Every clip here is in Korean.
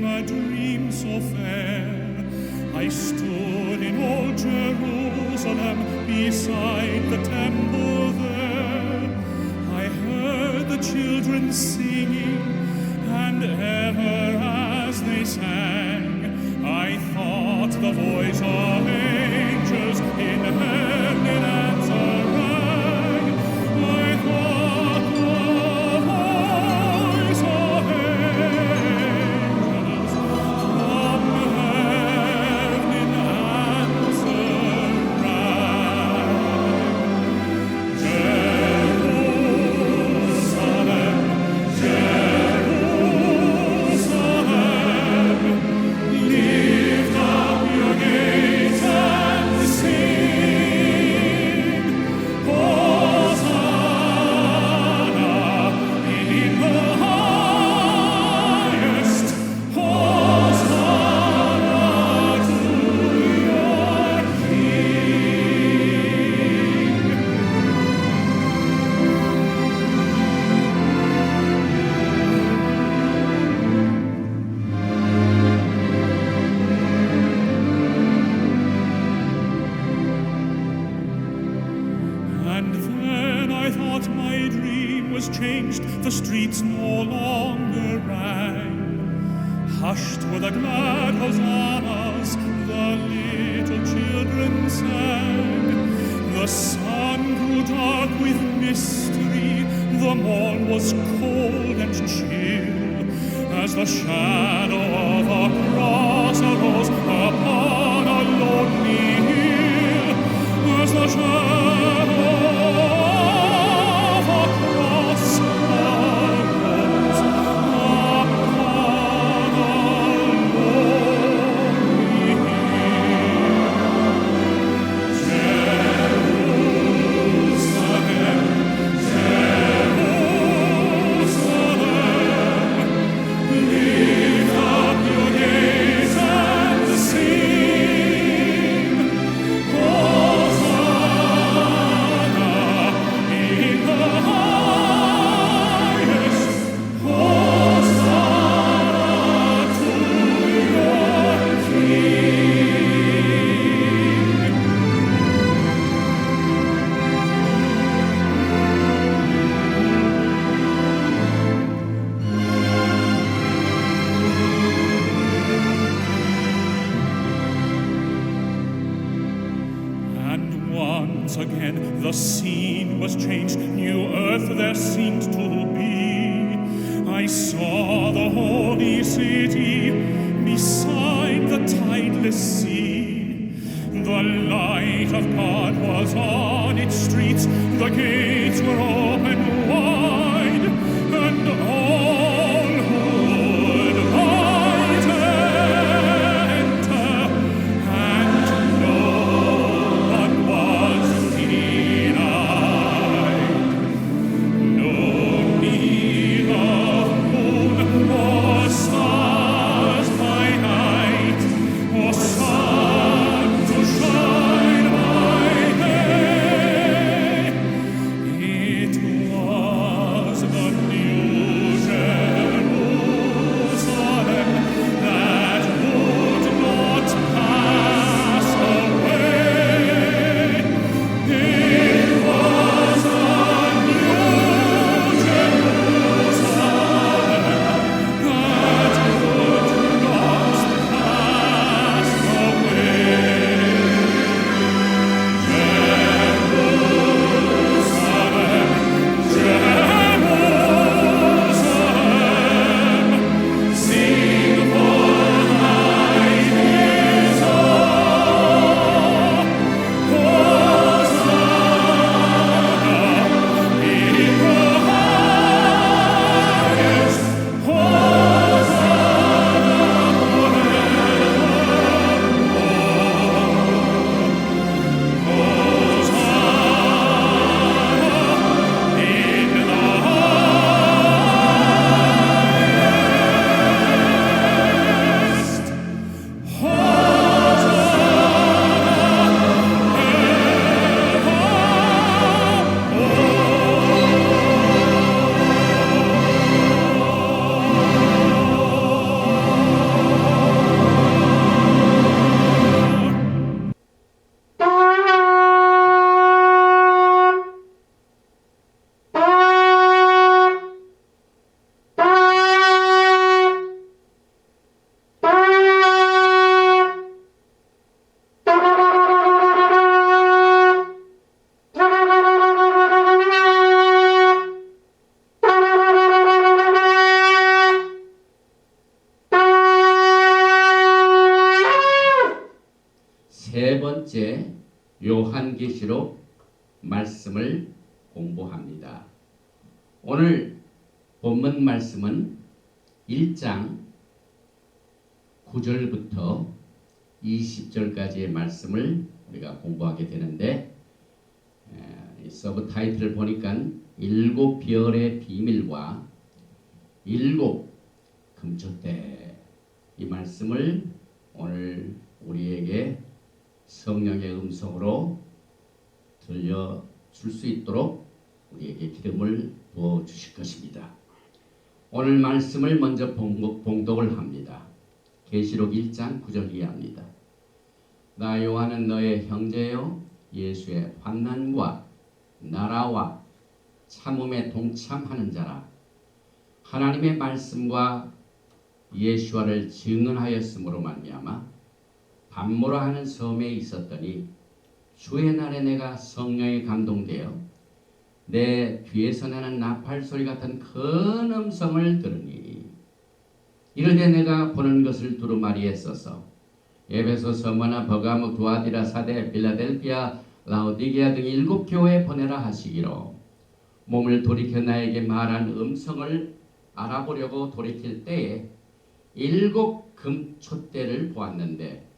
dream a dream so fair. I stood in old Jerusalem beside the temple there. I heard the children singing, and ever as they sang, I thought the voice of angels in heaven in answer rang. I thought the voice of angels from heaven in answer rang. Jerusalem, Jerusalem, lift up your gates and sing. Hosanna in the highest. Hosanna to your King. And then I thought my dream was changed. The streets no longer rang. Hushed were the glad hosannas, the little children sang. The sun grew dark with mystery, the morn was cold and chill, as the shadow of a cross arose upon a lonely hill. As the shadow of a cross arose upon a lonely hill. Jerusalem, Jerusalem, lift up your gates and sing. Hosanna in the highest. Hosanna to your King. And once again the scene was changed, new earth there seemed to be. I saw the holy city beside the tideless sea. The light of God was on its streets, the gates were open wide, and all who would might enter, and no one was denied. No need of moon or stars by night, or sun to shine by day. 번째 요한계시록 말씀을 공부합니다. 오늘 본문 말씀은 1장 9절부터 20절까지의 말씀을 우리가 공부하게 되는데, 이 서브 타이틀을 보니까 일곱 별의 비밀과 일곱 금초대, 이 말씀을 오늘 우리에게 성령의 음성으로 들려줄 수 있도록 우리에게 기름을 부어 주실 것입니다. 오늘 말씀을 먼저 봉독을 합니다. 계시록 1장 9절 이하입니다. 나 요한은 너의 형제요 예수의 환난과 나라와 참음에 동참하는 자라. 하나님의 말씀과 예수와를 증언하였으므로 말미암아 밤모라 하는 섬에 있었더니 주의 날에 내가 성령에 감동되어 내 뒤에서 나는 나팔 소리 같은 큰 음성을 들으니, 이르되 내가 보는 것을 두루마리에 써서 에베소, 서머나, 버가모, 두아디라, 사데, 빌라델피아, 라오디게아 등 일곱 교회에 보내라 하시기로, 몸을 돌이켜 나에게 말한 음성을 알아보려고 돌이킬 때에 일곱 금촛대를 보았는데,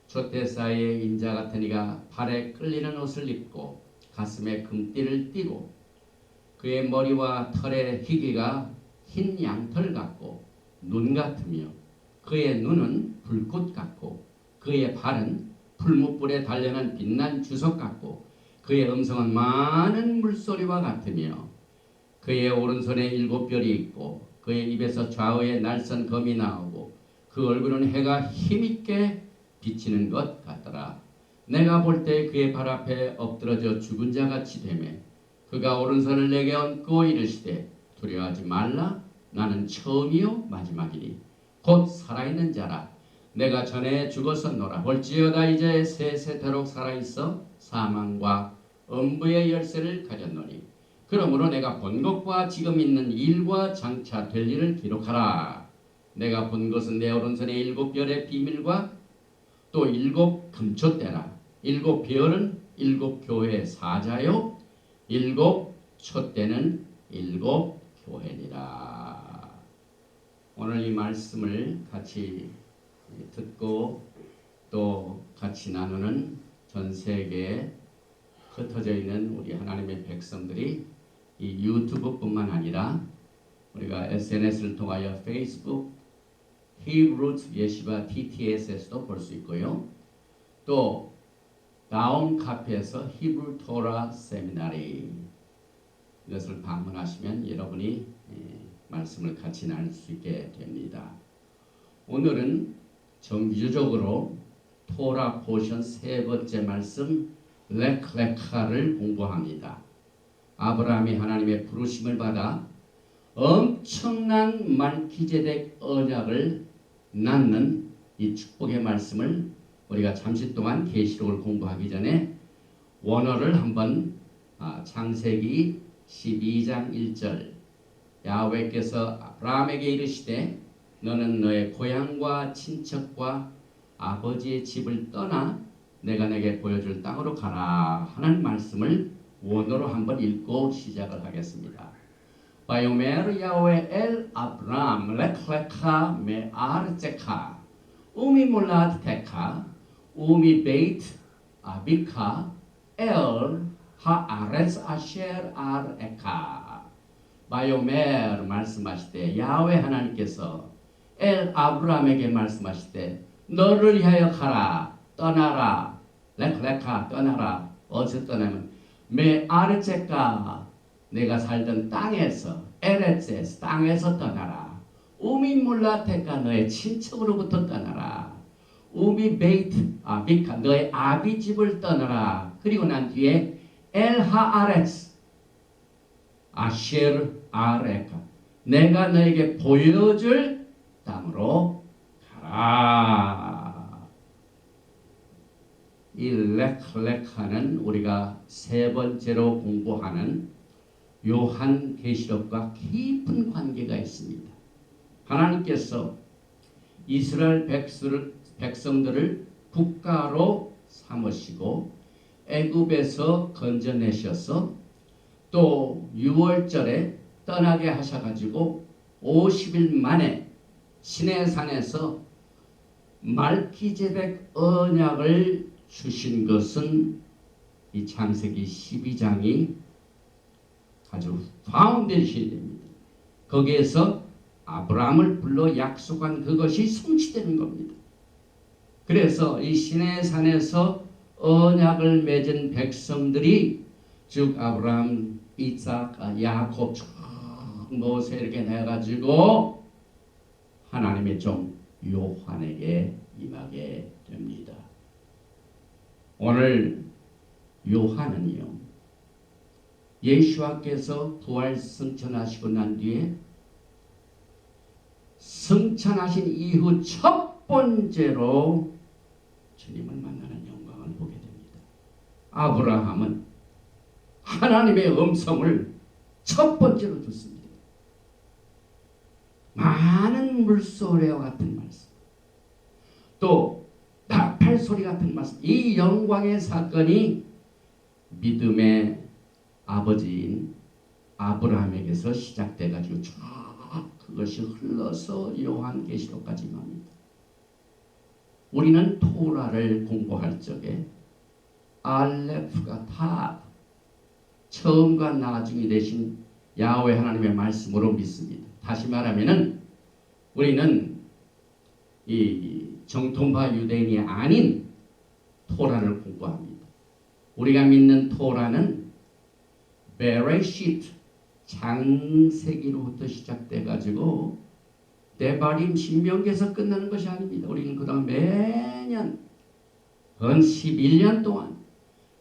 촛대 사이에 인자 같은 이가 팔에 끌리는 옷을 입고 가슴에 금띠를 띠고, 그의 머리와 털의 희귀가 흰 양털 같고 눈 같으며, 그의 눈은 불꽃 같고, 그의 발은 풀무불에 달려난 빛난 주석 같고, 그의 음성은 많은 물소리와 같으며, 그의 오른손에 일곱 별이 있고, 그의 입에서 좌우에 날선 검이 나오고, 그 얼굴은 해가 힘있게 비치는 것 같더라. 내가 볼 때 그의 발 앞에 엎드러져 죽은 자같이 되매, 그가 오른손을 내게 얹고 이르시되 두려워하지 말라. 나는 처음이요 마지막이니 곧 살아있는 자라. 내가 전에 죽었었노라. 볼지어다 이제 세세토록 살아있어 사망과 음부의 열쇠를 가졌노니, 그러므로 내가 본 것과 지금 있는 일과 장차 될 일을 기록하라. 내가 본 것은 내 오른손에 일곱 별의 비밀과 또 일곱 금촛대라. 일곱 별은 일곱 교회의 사자요, 일곱 촛대는 일곱 교회니라. 오늘 이 말씀을 같이 듣고 또 같이 나누는 전 세계에 흩어져 있는 우리 하나님의 백성들이 이 유튜브뿐만 아니라 우리가 SNS를 통하여 페이스북, 히브루트 예시바 TTS에서도 볼 수 있고요. 또 다운 카페에서 히브루 토라 세미나리, 이것을 방문하시면 여러분이 말씀을 같이 나눌 수 있게 됩니다. 오늘은 정규적으로 토라 포션 세 번째 말씀 레크레카를 공부합니다. 아브라함이 하나님의 부르심을 받아 엄청난 말기제덱 언약을 낳는 이 축복의 말씀을 우리가 잠시 동안 계시록을 공부하기 전에 원어를 한번 창세기 12장 1절, 야훼께서 아브라함에게 이르시되 너는 너의 고향과 친척과 아버지의 집을 떠나 내가 내게 보여줄 땅으로 가라 하는 말씀을 원어로 한번 읽고 시작을 하겠습니다. 바요메르 야훼 엘 아브람 레크레카 메아르제카 우미 몰라드 테카 우미 베이트 아비카 엘 하아레스 아셰르 아르에카. 바요메르 말씀하시되 야훼 하나님께서 엘 아브람에게 말씀하시되 너를 위하여 가라, 떠나라. 레크레카 떠나라. 어디서 떠나면 메아르제카 내가 살던 땅에서, 에레ツ에서 땅에서 떠나라. 우미 몰라테카 너의 친척으로부터 떠나라. 우미 베이트 아비카 너의 아비 집을 떠나라. 그리고 난 뒤에 엘하아레츠 아셰르 아레카 내가 너에게 보여줄 땅으로 가라. 이 레크레카는 우리가 세 번째로 공부하는 요한계시록과 깊은 관계가 있습니다. 하나님께서 이스라엘 백성들을 국가로 삼으시고 애굽에서 건져내셔서 또 6월절에 떠나게 하셔가지고 50일 만에 시내산에서 말기제백 언약을 주신 것은 이 창세기 12장이 아주 파운데이션이 됩니다. 거기에서 아브라함을 불러 약속한 그것이 성취되는 겁니다. 그래서 이 시내산에서 언약을 맺은 백성들이 즉 아브라함, 이삭, 야곱 쭉 모세 이렇게 내가지고 하나님의 종 요한에게 임하게 됩니다. 오늘 요한은요, 예수와께서 부활 승천하시고 난 뒤에 승천하신 이후 첫 번째로 주님을 만나는 영광을 보게 됩니다. 아브라함은 하나님의 음성을 첫 번째로 듣습니다. 많은 물소리와 같은 말씀, 또 나팔 소리 같은 말씀, 이 영광의 사건이 믿음의 아버지인 아브라함에게서 시작돼가지고 쭉 그것이 흘러서 요한계시록까지 임합니다. 우리는 토라를 공부할 적에 알레프가 다 처음과 나중이 되신 야훼 하나님의 말씀으로 믿습니다. 다시 말하면은 우리는 이 정통파 유대인이 아닌 토라를 공부합니다. 우리가 믿는 토라는 베레시트 장세기로부터 시작돼 가지고 데바림 신명기에서 끝나는 것이 아닙니다. 우리는 그동안 매년 건 11년 동안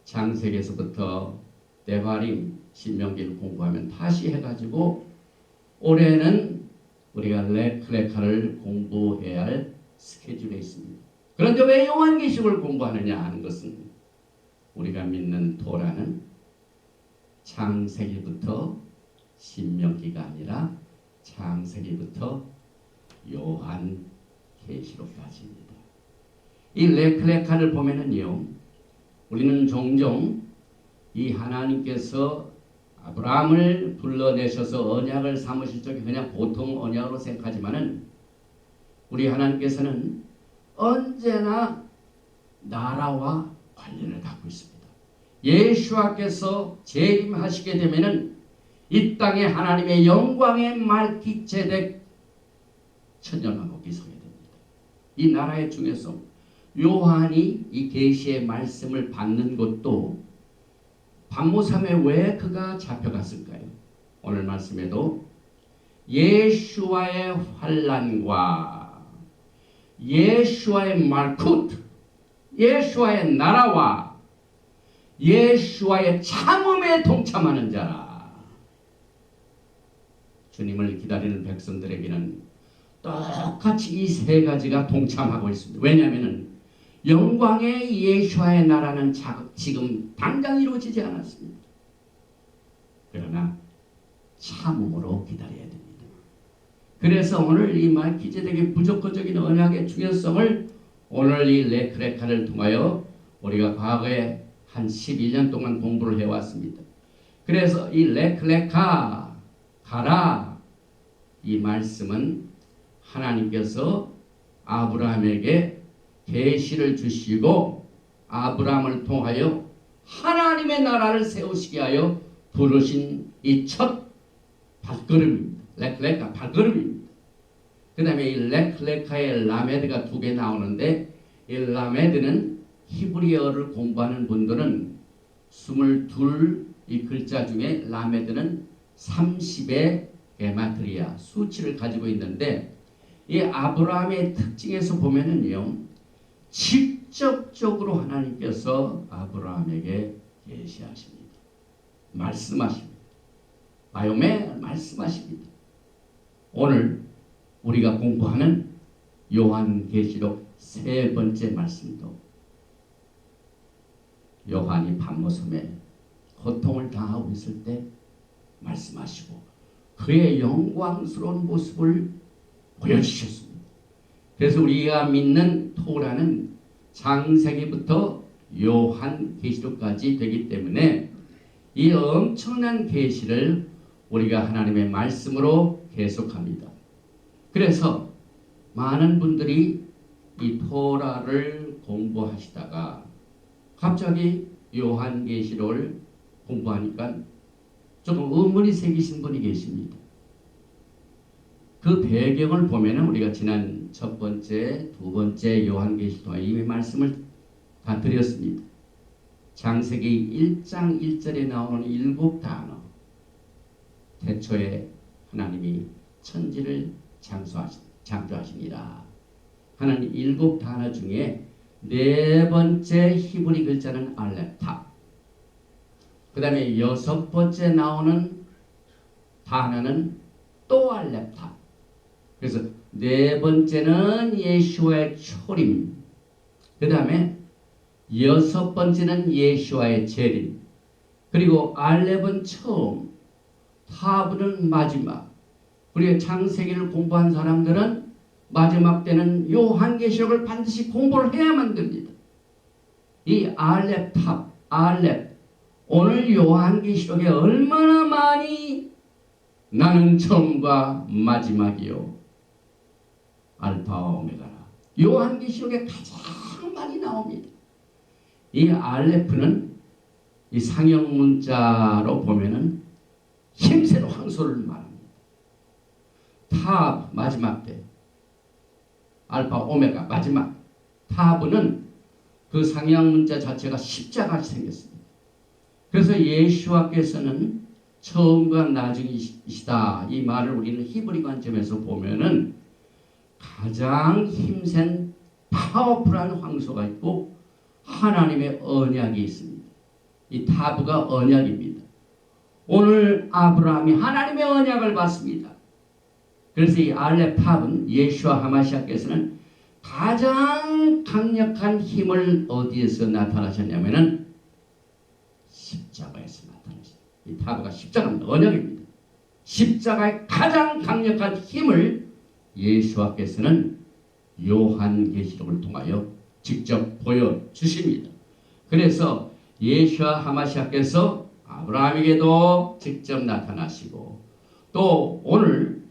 장세기에서부터 데바림 신명기를 공부하면 다시 해가지고 올해는 우리가 레클레카를 공부해야 할 스케줄에 있습니다. 그런데 왜 요한계시록을 공부하느냐 하는 것은 우리가 믿는 토라는 창세기부터 신명기가 아니라 창세기부터 요한계시록까지입니다. 이 레클레카를 보면은요, 우리는 종종 이 하나님께서 아브라함을 불러내셔서 언약을 삼으실 적에 그냥 보통 언약으로 생각하지만은 우리 하나님께서는 언제나 나라와 관련을 갖고 있습니다. 예수와께서 재림하시게 되면은 이 땅에 하나님의 영광의 말기제덱 천년왕국이 서게 됩니다. 이 나라의 중요성, 요한이 이 계시의 말씀을 받는 것도 반모섬에 왜 그가 잡혀갔을까요? 오늘 말씀에도 예수와의 환란과 예수와의 말쿠트, 예수와의 나라와 예수와의 참음에 동참하는 자라. 주님을 기다리는 백성들에게는 똑같이 이 세 가지가 동참하고 있습니다. 왜냐하면 영광의 예수와의 나라는 지금 당장 이루어지지 않았습니다. 그러나 참음으로 기다려야 됩니다. 그래서 오늘 이 말기제덱의 무조건적인 언약의 중요성을 오늘 이 레클레카를 통하여 우리가 과거에 한 11년 동안 공부를 해왔습니다. 그래서 이 레클레카 가라, 이 말씀은 하나님께서 아브라함에게 계시를 주시고 아브라함을 통하여 하나님의 나라를 세우시게 하여 부르신 이 첫 발걸음입니다. 레클레카 발걸음입니다. 그 다음에 이 레클레카의 라메드가 두 개 나오는데 이 라메드는 히브리어를 공부하는 분들은 22이 글자 중에 라메드는 30의 게마트리아 수치를 가지고 있는데 이 아브라함의 특징에서 보면은요, 직접적으로 하나님께서 아브라함에게 계시하십니다. 말씀하십니다. 바요메 말씀하십니다. 오늘 우리가 공부하는 요한계시록 세 번째 말씀도 요한이 밤모섬에 고통을 당하고 있을 때 말씀하시고 그의 영광스러운 모습을 보여주셨습니다. 그래서 우리가 믿는 토라는 창세기부터 요한계시록까지 되기 때문에 이 엄청난 계시를 우리가 하나님의 말씀으로 계속합니다. 그래서 많은 분들이 이 토라를 공부하시다가 갑자기 요한계시록을 공부하니까 조금 의문이 생기신 분이 계십니다. 그 배경을 보면은 우리가 지난 첫 번째, 두 번째 요한계시록에 이미 말씀을 다 드렸습니다. 창세기 1장 1절에 나오는 7단어. 태초에 하나님이 천지를 창조하시니라 하는 7단어 중에 네 번째 히브리 글자는 알렙탑. 그 다음에 6번째 나오는 단어는 또 알렙탑. 그래서 네 번째는 예수와의 초림. 그 다음에 6번째는 예수와의 재림. 그리고 알렙은 처음, 타브는 마지막. 우리가 창세기를 공부한 사람들은 마지막 때는 요한계시록을 반드시 공부를 해야만 됩니다. 이 알렙 탑, 알렙. 오늘 요한계시록에 얼마나 많이 나는 처음과 마지막이요. 알파와 오메가라. 요한계시록에 가장 많이 나옵니다. 이 알렙은 이 상형 문자로 보면은 힘센 황소를 말합니다. 탑 마지막 때 알파 오메가 마지막 타브는 그 상형 문자 자체가 십자가같이 생겼습니다. 그래서 예수와께서는 처음과 나중이시다 이 말을 우리는 히브리 관점에서 보면은 가장 힘센 파워풀한 황소가 있고 하나님의 언약이 있습니다. 이 타브가 언약입니다. 오늘 아브라함이 하나님의 언약을 받습니다. 그래서 이 알렙 탑은 예수와 하마시아께서는 가장 강력한 힘을 어디에서 나타나셨냐면은 십자가에서 나타나셨습니다. 이 타브가 십자가입니다. 언약입니다. 십자가의 가장 강력한 힘을 예수와께서는 요한계시록을 통하여 직접 보여주십니다. 그래서 예수와 하마시아께서 아브라함에게도 직접 나타나시고 또 오늘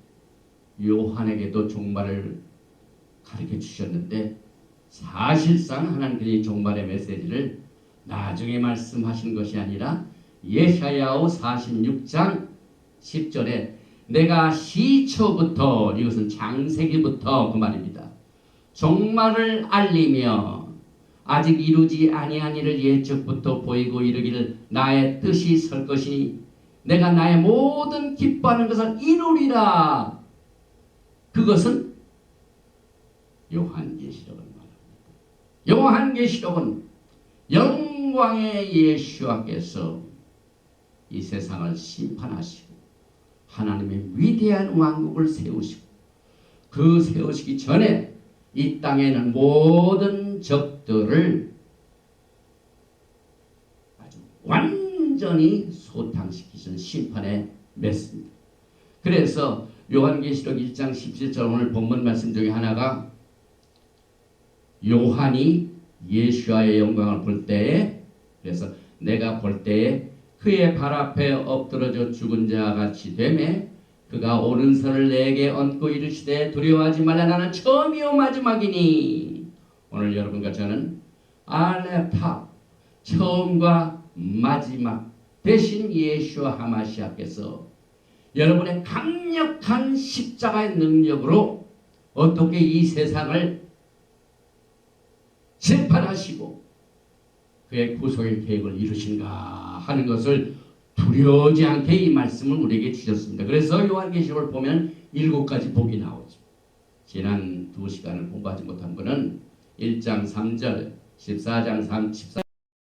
요한에게도 종말을 가르쳐 주셨는데 사실상 하나님께서 종말의 메시지를 나중에 말씀하신 것이 아니라 예사야오 46장 10절에 내가 시초부터 이것은 창세기부터 그 말입니다. 종말을 알리며 아직 이루지 아니한 일을 예적부터 보이고 이르기를 나의 뜻이 설 것이니 내가 나의 모든 기뻐하는 것을 이루리라. 그것은 요한계시록을 말합니다. 요한계시록은 영광의 예수와께서 이 세상을 심판하시고 하나님의 위대한 왕국을 세우시고 그 세우시기 전에 이 땅에는 모든 적들을 아주 완전히 소탕시키신 심판에 맺습니다. 그래서 요한계시록 1장 17절 오늘 본문 말씀 중에 하나가 요한이 예수와의 영광을 볼 때에 그래서 내가 볼 때에 그의 발 앞에 엎드러져 죽은 자 같이 되매 그가 오른손을 내게 얹고 이르시되 두려워하지 말라 나는 처음이요 마지막이니. 오늘 여러분과 저는 알렙탑 처음과 마지막 대신 예수와 하마시아께서 여러분의 강력한 십자가의 능력으로 어떻게 이 세상을 심판하시고 그의 구속의 계획을 이루신가 하는 것을 두려워하지 않게 이 말씀을 우리에게 주셨습니다. 그래서 요한계시록을 보면 7가지 복이 나오죠. 지난 2시간을 공부하지 못한 분은 1장 3절, 14장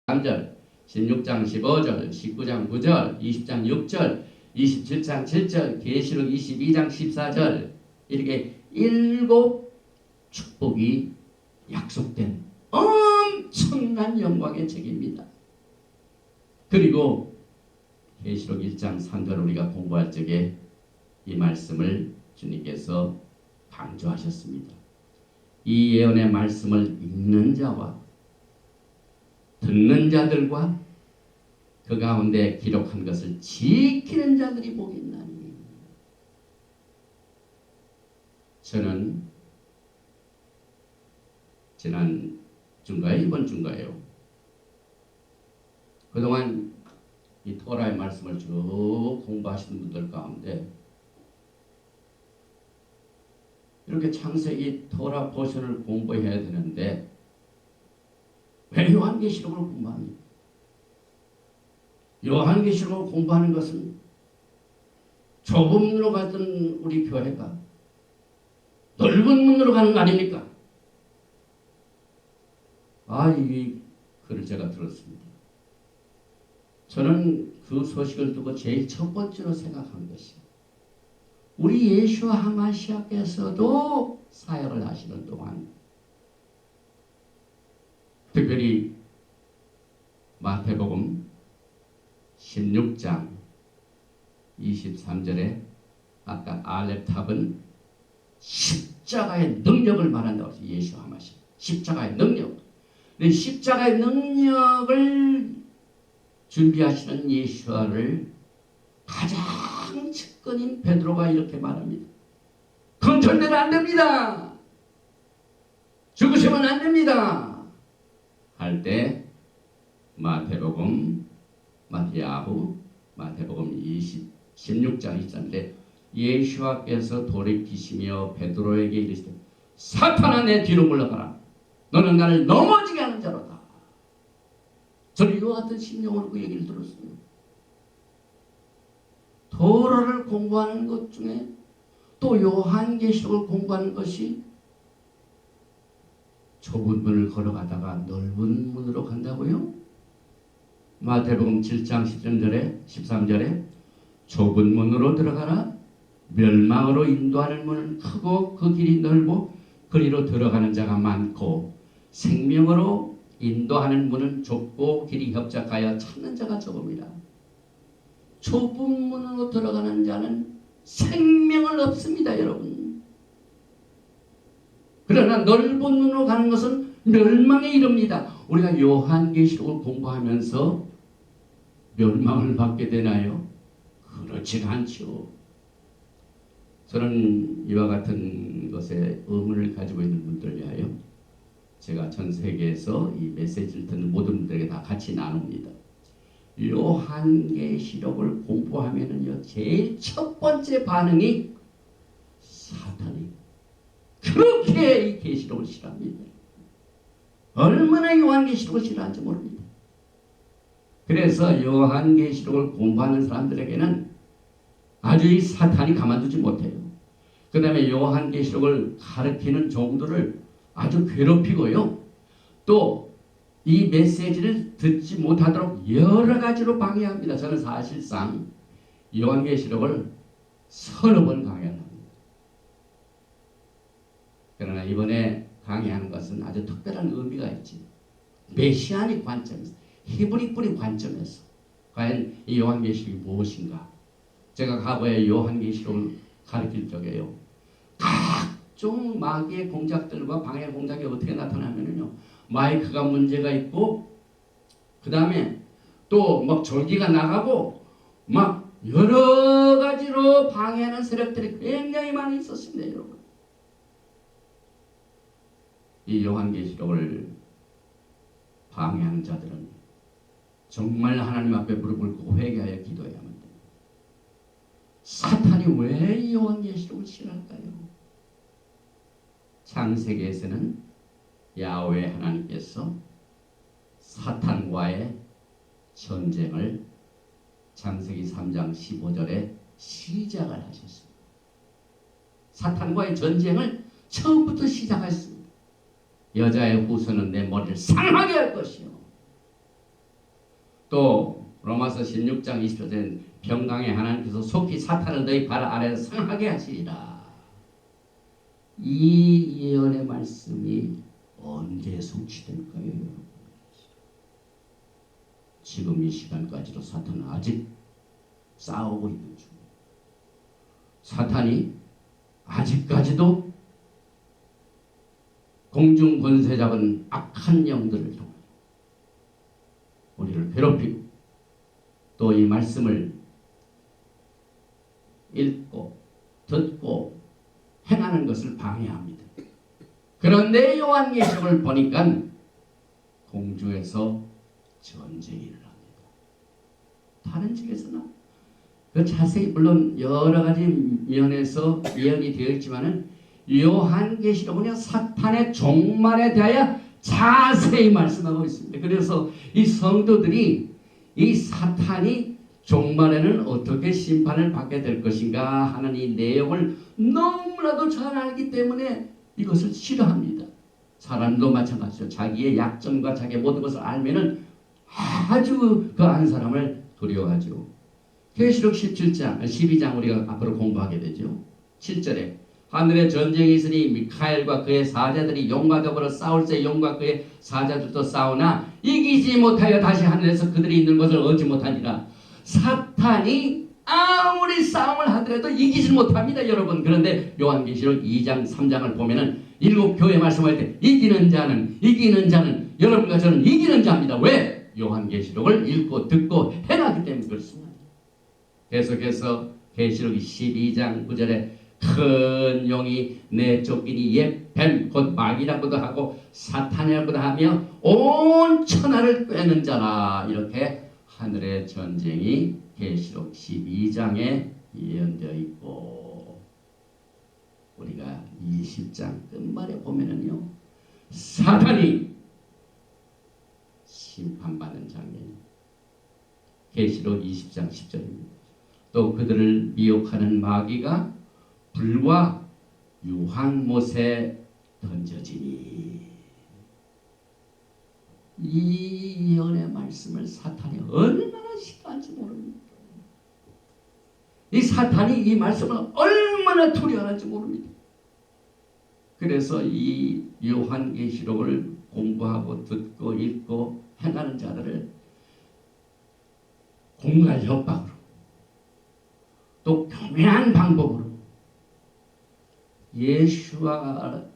13절, 16장 15절, 19장 9절, 20장 6절, 27장 7절, 계시록 22장 14절 이렇게 7 축복이 약속된 엄청난 영광의 책입니다. 그리고 계시록 1장 3절 우리가 공부할 적에 이 말씀을 주님께서 강조하셨습니다. 이 예언의 말씀을 읽는 자와 듣는 자들과 그 가운데 기록한 것을 지키는 자들이 복이 있나니. 저는 지난 주인가요? 이번 주인가요? 그동안 이 토라의 말씀을 쭉 공부하시는 분들 가운데 이렇게 창세기 토라 포션을 공부해야 되는데 왜 요한계시록을 공부합니까? 요한계시록을 공부하는 것은 좁은 문으로 갔던 우리 교회가 넓은 문으로 가는 거 아닙니까? 이 글을 제가 들었습니다. 저는 그 소식을 듣고 제일 첫 번째로 생각한 것이 우리 예수와 하마시아께서도 사역을 하시는 동안 특별히 마태복음 16장 23절에 아까 알렙탑은 십자가의 능력을 말한다고 했어요. 예수와 하마시아 십자가의 능력. 십자가의 능력을 준비하시는 예수와를 가장 측근인 베드로가 이렇게 말합니다. 그건 절대로 안 됩니다. 죽으시면 안 됩니다. 할 때 마태복음 16장 23절에 예수와께서 돌이키시며 베드로에게 이르시되 사탄아 내 뒤로 물러가라. 너는 나를 넘어지게 하는 자로다. 저는 이와 같은 심령으로 그 얘기를 들었어요. 토라를 공부하는 것 중에 또 요한계시록을 공부하는 것이 좁은 문을 걸어가다가 넓은 문으로 간다고요? 마태복음 7장 13절에 좁은 문으로 들어가라. 멸망으로 인도하는 문은 크고 그 길이 넓고 그리로 들어가는 자가 많고 생명으로 인도하는 문은 좁고 길이 협착하여 찾는 자가 적음이라. 좁은 문으로 들어가는 자는 생명을 얻습니다, 여러분. 그러나 넓은 문으로 가는 것은 멸망에 이릅니다. 우리가 요한계시록을 공부하면서 멸망을 받게 되나요? 그렇진 않죠. 저는 이와 같은 것에 의문을 가지고 있는 분들을 위하여 제가 전 세계에서 이 메시지를 듣는 모든 분들에게 다 같이 나눕니다. 요한계시록을 공부하면은요, 제일 첫 번째 반응이 사탄이 그렇게 이 계시록을 싫어합니다. 얼마나 요한계시록을 싫어하는지 모릅니다. 그래서 요한계시록을 공부하는 사람들에게는 아주 이 사탄이 가만두지 못해요. 그 다음에 요한계시록을 가르치는 종들을 아주 괴롭히고요. 또 이 메시지를 듣지 못하도록 여러 가지로 방해합니다. 저는 사실상 요한계시록을 서너 번 강의를 합니다. 그러나 이번에 강의하는 것은 아주 특별한 의미가 있지. 메시아닉 관점에서, 히브리권의 관점에서 과연 이 요한계시록이 무엇인가? 제가 과거에 요한계시록을 가르칠 적에요, 각종 마귀의 공작들과 방해 공작이 어떻게 나타나면요, 마이크가 문제가 있고, 그 다음에 또 막 전기가 나가고 막 여러 가지로 방해하는 세력들이 굉장히 많이 있었습니다, 여러분. 이 요한계시록을 방해하는 자들은 정말 하나님 앞에 무릎을 꿇고 회개하여 기도해야만 됩니다. 사탄이 왜 이 요한계시록을 싫어할까요? 창세기에서는 야훼 하나님께서 사탄과의 전쟁을 창세기 3장 15절에 시작을 하셨습니다. 사탄과의 전쟁을 처음부터 시작했습니다. 여자의 후손은 내 머리를 상하게 할 것이요. 또 로마서 16장 20절에 평강의 하나님께서 속히 사탄을 너희 발 아래에서 상하게 하시리라. 이 예언의 말씀이 언제 성취될까요? 지금 이 시간까지도 사탄은 아직 싸우고 있는 중입니다. 사탄이 아직까지도 공중 권세 잡은 악한 영들을 통해 우리를 괴롭히고 또 이 말씀을 읽고 듣고 행하는 것을 방해합니다. 그런데 요한계시록을 보니까 공중에서 전쟁이 일어납니다. 다른 책에서는 그 자세히 물론 여러 가지 면에서 예언이 되어 있지만은 요한계시록은요 사탄의 종말에 대하여 자세히 말씀하고 있습니다. 그래서 이 성도들이 이 사탄이 종말에는 어떻게 심판을 받게 될 것인가 하는 이 내용을 너무나도 잘 알기 때문에 이것을 싫어합니다. 사람도 마찬가지죠. 자기의 약점과 자기의 모든 것을 알면은 아주 그 아는 사람을 두려워하죠. 계시록 17장, 12장 우리가 앞으로 공부하게 되죠. 7절에 하늘에 전쟁이 있으니 미카엘과 그의 사자들이 용과 더불어 싸울새 용과 그의 사자들도 싸우나 이기지 못하여 다시 하늘에서 그들이 있는 것을 얻지 못하니라. 사탄이 아무리 싸움을 하더라도 이기지 못합니다, 여러분. 그런데 요한계시록 2장, 3장을 보면은 일곱 교회 말씀할 때 이기는 자는 여러분과 저는 이기는 자입니다. 왜? 요한계시록을 읽고 듣고 행하기 때문에 그렇습니다. 계속해서 계시록 12장 9절에 큰 용이 내쫓기니 옛 뱀 곧 마귀라고도 하고 사탄이라고도 하며 온 천하를 꿰는 자라. 이렇게 하늘의 전쟁이 계시록 12장에 예언되어 있고 우리가 20장 끝말에 보면은요 사탄이 심판받는 장면이 계시록 20장 10절입니다. 또 그들을 미혹하는 마귀가 불과 유황못에 던져지니. 이 예언의 말씀을 사탄이 얼마나 싫어할지 모릅니다. 이 사탄이 이 말씀을 얼마나 두려워할지 모릅니다. 그래서 이 요한계시록을 공부하고 듣고 읽고 행하는 자들을 공갈 협박으로 또 교묘한 방법으로 예수와를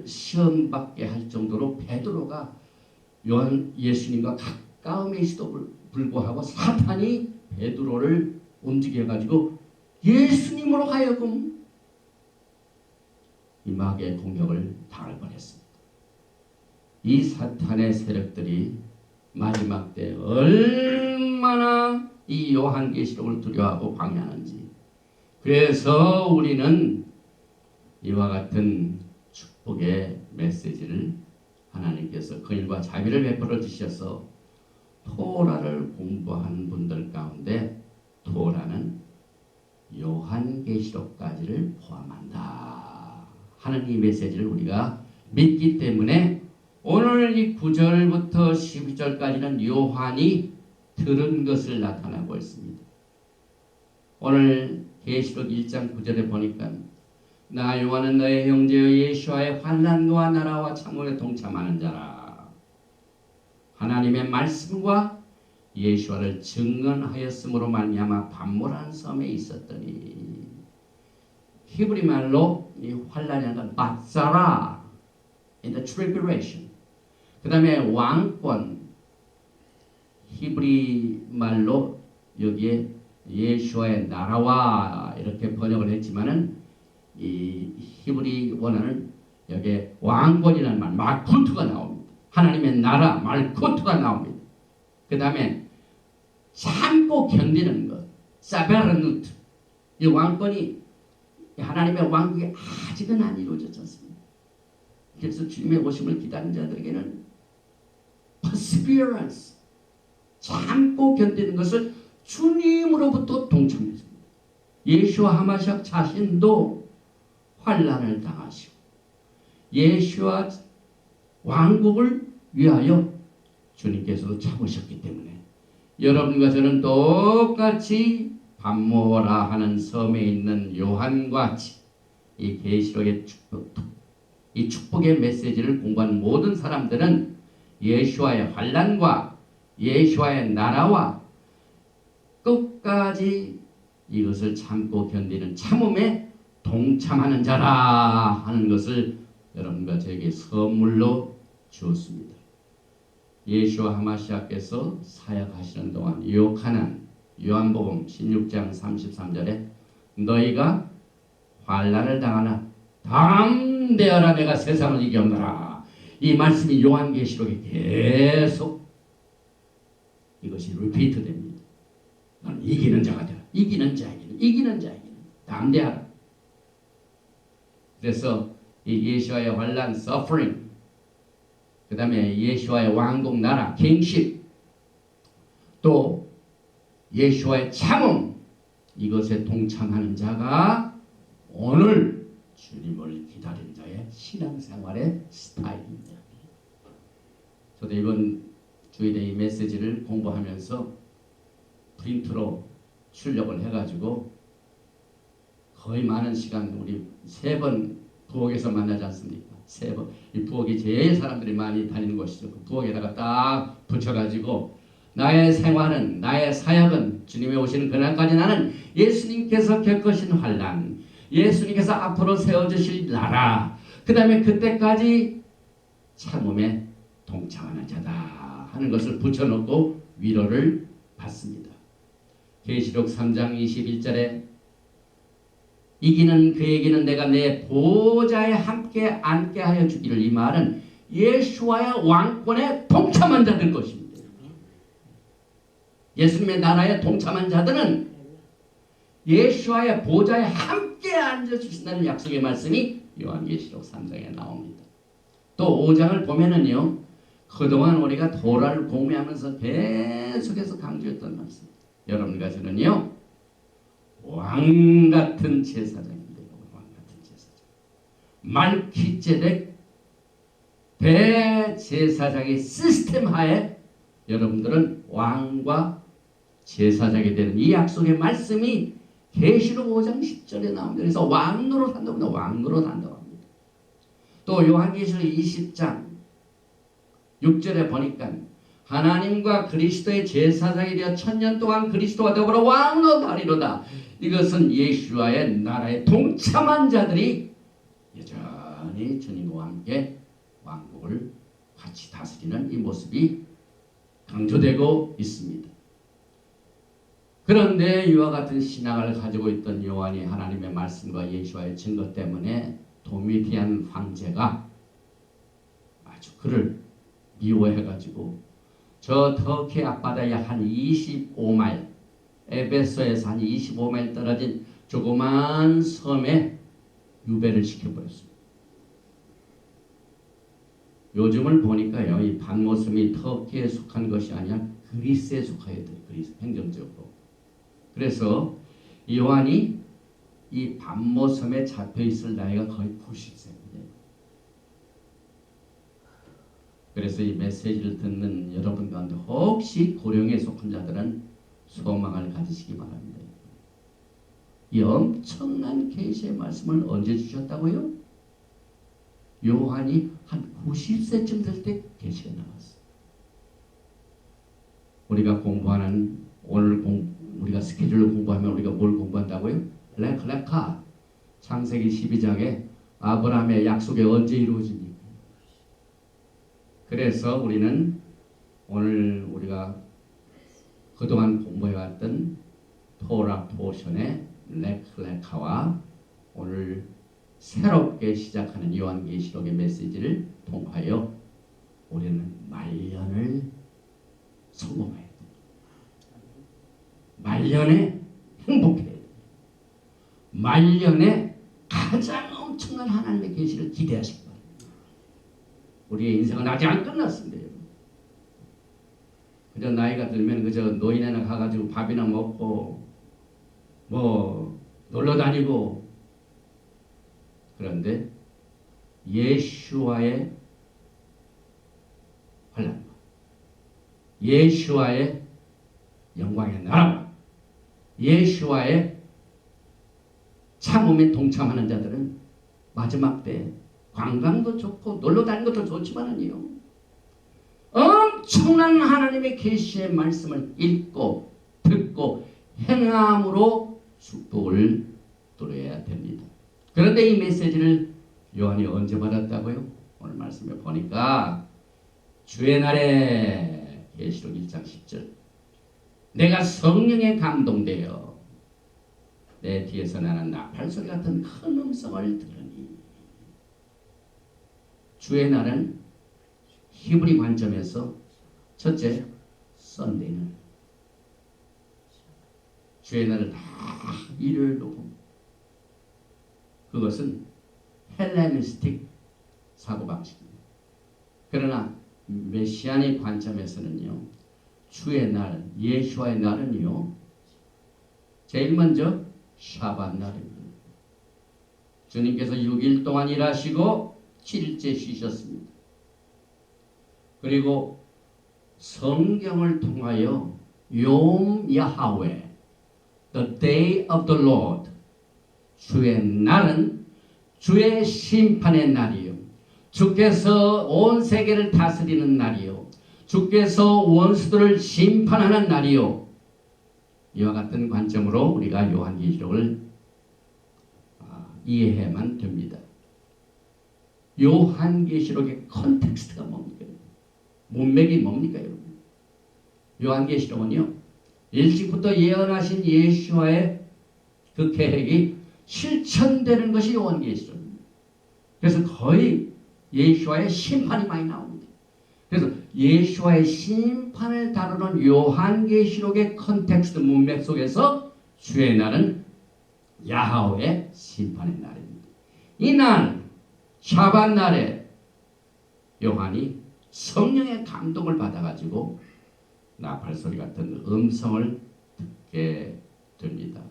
시험받게 할 정도로 베드로가 예수님과 가까움에 있어도 불구하고 사탄이 베드로를 움직여가지고 예수님으로 하여금 이 마귀의 공격을 당할 뻔했습니다. 이 사탄의 세력들이 마지막 때 얼마나 이 요한계시록을 두려워하고 방해하는지. 그래서 우리는 이와 같은 축복의 메시지를 하나님께서 긍휼과 자비를 베풀어 주셔서 토라를 공부한 분들 가운데 토라는 요한계시록까지를 포함한다 하는 이 메시지를 우리가 믿기 때문에 오늘 이 9절부터 12절까지는 요한이 들은 것을 나타나고 있습니다. 오늘 계시록 1장 9절에 보니까 나 요한은 너의 형제여 예수와의 환난과 나라와 참음에 동참하는 자라. 하나님의 말씀과 예수와를 증언하였으므로 말미암아 반모라는 섬에 있었더니. 히브리 말로 이 환난이라는 건 바사라 in the tribulation. 그 다음에 왕권 히브리 말로 여기에 예수와의 나라와 이렇게 번역을 했지만은 이 히브리 원어는 여기에 왕권이라는 말 말코트가 나옵니다. 하나님의 나라 말코트가 나옵니다. 그 다음에 참고 견디는 것 사베르누트. 이 왕권이 하나님의 왕국이 아직은 안 이루어졌지 않습니까? 그래서 주님의 오심을 기다리는 자들에게는 perseverance 참고 견디는 것을 주님으로부터 동참했습니다. 예수와 하마시아 자신도 환난을 당하시고 예수와 왕국을 위하여 주님께서도 참으셨기 때문에 여러분과 저는 똑같이 반모라 하는 섬에 있는 요한과 같이 이 계시록의 축복, 이 축복의 메시지를 공부한 모든 사람들은 예수와의 환난과 예수와의 나라와 끝까지 이것을 참고 견디는 참음에 동참하는 자라 하는 것을 여러분과 저에게 선물로 주었습니다. 예수와 하마시아께서 사역하시는 동안 유혹하는 요한복음 16장 33절에 너희가 환난을 당하나 담대하라 내가 세상을 이겼노라. 이 말씀이 요한계시록에 계속 이것이 리피트 됩니다. 너는 이기는 자가 되라. 이기는 자에게는 담대하라. 그래서 이 예수와의 환난, suffering, 그 다음에 예수와의 왕국 나라, 킹십, 또 예수와의 참음, 이것에 동참하는 자가 오늘 주님을 기다린 자의 신앙생활의 스타일입니다. 저도 이번 주일에 이 메시지를 공부하면서 프린트로 출력을 해가지고 거의 많은 시간, 우리 3번 부엌에서 만나지 않습니까? 3번. 이 부엌이 제일 사람들이 많이 다니는 곳이죠. 그 부엌에다가 딱 붙여가지고 나의 생활은, 나의 사역은 주님이 오시는 그날까지 나는 예수님께서 겪으신 환난, 예수님께서 앞으로 세워주실 나라, 그 다음에 그때까지 참음에 동참하는 자다 하는 것을 붙여놓고 위로를 받습니다. 계시록 3장 21절에 이기는 그에게는 내가 내 보좌에 함께 앉게 하여 주기를, 이 말은 예수와의 왕권에 동참한 자들 것입니다. 예수님의 나라에 동참한 자들은 예수와의 보좌에 함께 앉아주신다는 약속의 말씀이 요한계시록 3장에 나옵니다. 또 5장을 보면은요, 그동안 우리가 도라를 공유하면서 계속해서 강조했던 말씀, 여러분과 저는요 왕같은 제사장입니다. 왕같은 제사장, 말키제덱 대제사장의 시스템 하에 여러분들은 왕과 제사장이 되는 이 약속의 말씀이 계시록 5장 10절에 나옵니다. 그래서 왕노로 산다고 합니다. 왕노로 산다고 합니다. 또 요한계시록 20장 6절에 보니까 하나님과 그리스도의 제사장이 되어 1000년 동안 그리스도와 더불어 왕노하리로다. 이것은 예수와의 나라에 동참한 자들이 여전히 주님과 함께 왕국을 같이 다스리는 이 모습이 강조되고 있습니다. 그런데 이와 같은 신앙을 가지고 있던 요한이 하나님의 말씀과 예수와의 증거 때문에 도미디안 황제가 아주 그를 미워해가지고 저 터키 앞바다에 한 25마일, 에베소에서 한 25마일 떨어진 조그만 섬에 유배를 시켜버렸습니다. 요즘을 보니까요, 이 반모섬이 터키에 속한 것이 아니라 그리스에 속하여 돼요. 그리스 행정적으로. 그래서 요한이 이 반모섬에 잡혀 있을 나이가 거의 90세입니다. 그래서 이 메시지를 듣는 여러분 가운데 혹시 고령에 속한 자들은 소망을 가지시기 바랍니다. 이 엄청난 계시의 말씀을 언제 주셨다고요? 요한이 한 90세쯤 될 때 계시가 나왔어요. 우리가 공부하는 우리가 스케줄로 공부하면 우리가 뭘 공부한다고요? 레카 창세기 12장에 아브라함의 약속이 언제 이루어집니까? 그래서 우리는 오늘 우리가 그동안 공부해왔던 토라 포션의 레카와 오늘 새롭게 시작하는 요한계시록의 메시지를 통하여 우리는 말년을 성공해야 돼요. 말년에 행복해야 돼요. 말년에 가장 엄청난 하나님의 계시를 기대하시기 바랍니다. 우리의 인생은 아직 안 끝났습니다. 여러분. 그저 나이가 들면 그저 노인네나 가가지고 밥이나 먹고 뭐 놀러 다니고, 그런데 예수와의 환난과 예수와의 영광의 나라와 예수와의 참음에 동참하는 자들은 마지막 때 관광도 좋고 놀러 다니는 것도 좋지만은요, 엄청난 하나님의 계시의 말씀을 읽고 듣고 행함으로 축복을 누려야 됩니다. 그런데 이 메시지를 요한이 언제 받았다고요? 오늘 말씀에 보니까 주의 날에 계시록 1장 10절 내가 성령에 감동되어 내 뒤에서 나는 나팔 소리 같은 큰 음성을 들으니 주의 날은 히브리 관점에서 첫째 썬데이는 주의 날을 다 일요일로 봅니다. 그것은 헬레니스틱 사고방식입니다. 그러나 메시안의 관점에서는요, 주의 날, 예수와의 날은요, 제일 먼저 샤밧 날입니다. 주님께서 6일 동안 일하시고 7일째 쉬셨습니다. 그리고 성경을 통하여 욤 야하웨, the day of the Lord, 주의 날은 주의 심판의 날이요, 주께서 온 세계를 다스리는 날이요, 주께서 원수들을 심판하는 날이요, 이와 같은 관점으로 우리가 요한계시록을 이해해야만 됩니다. 요한계시록의 컨텍스트가 뭡니까? 문맥이 뭡니까, 여러분? 요한계시록은요, 일찍부터 예언하신 예수와의 그 계획이 실천되는 것이 요한계시록입니다. 그래서 거의 예수와의 심판이 많이 나옵니다. 그래서 예수와의 심판을 다루는 요한계시록의 컨텍스트 문맥 속에서 주의 날은 야하오의 심판의 날입니다. 이 날, 샤밧 날에 요한이 성령의 감동을 받아가지고 나팔 소리 같은 음성을 듣게 됩니다.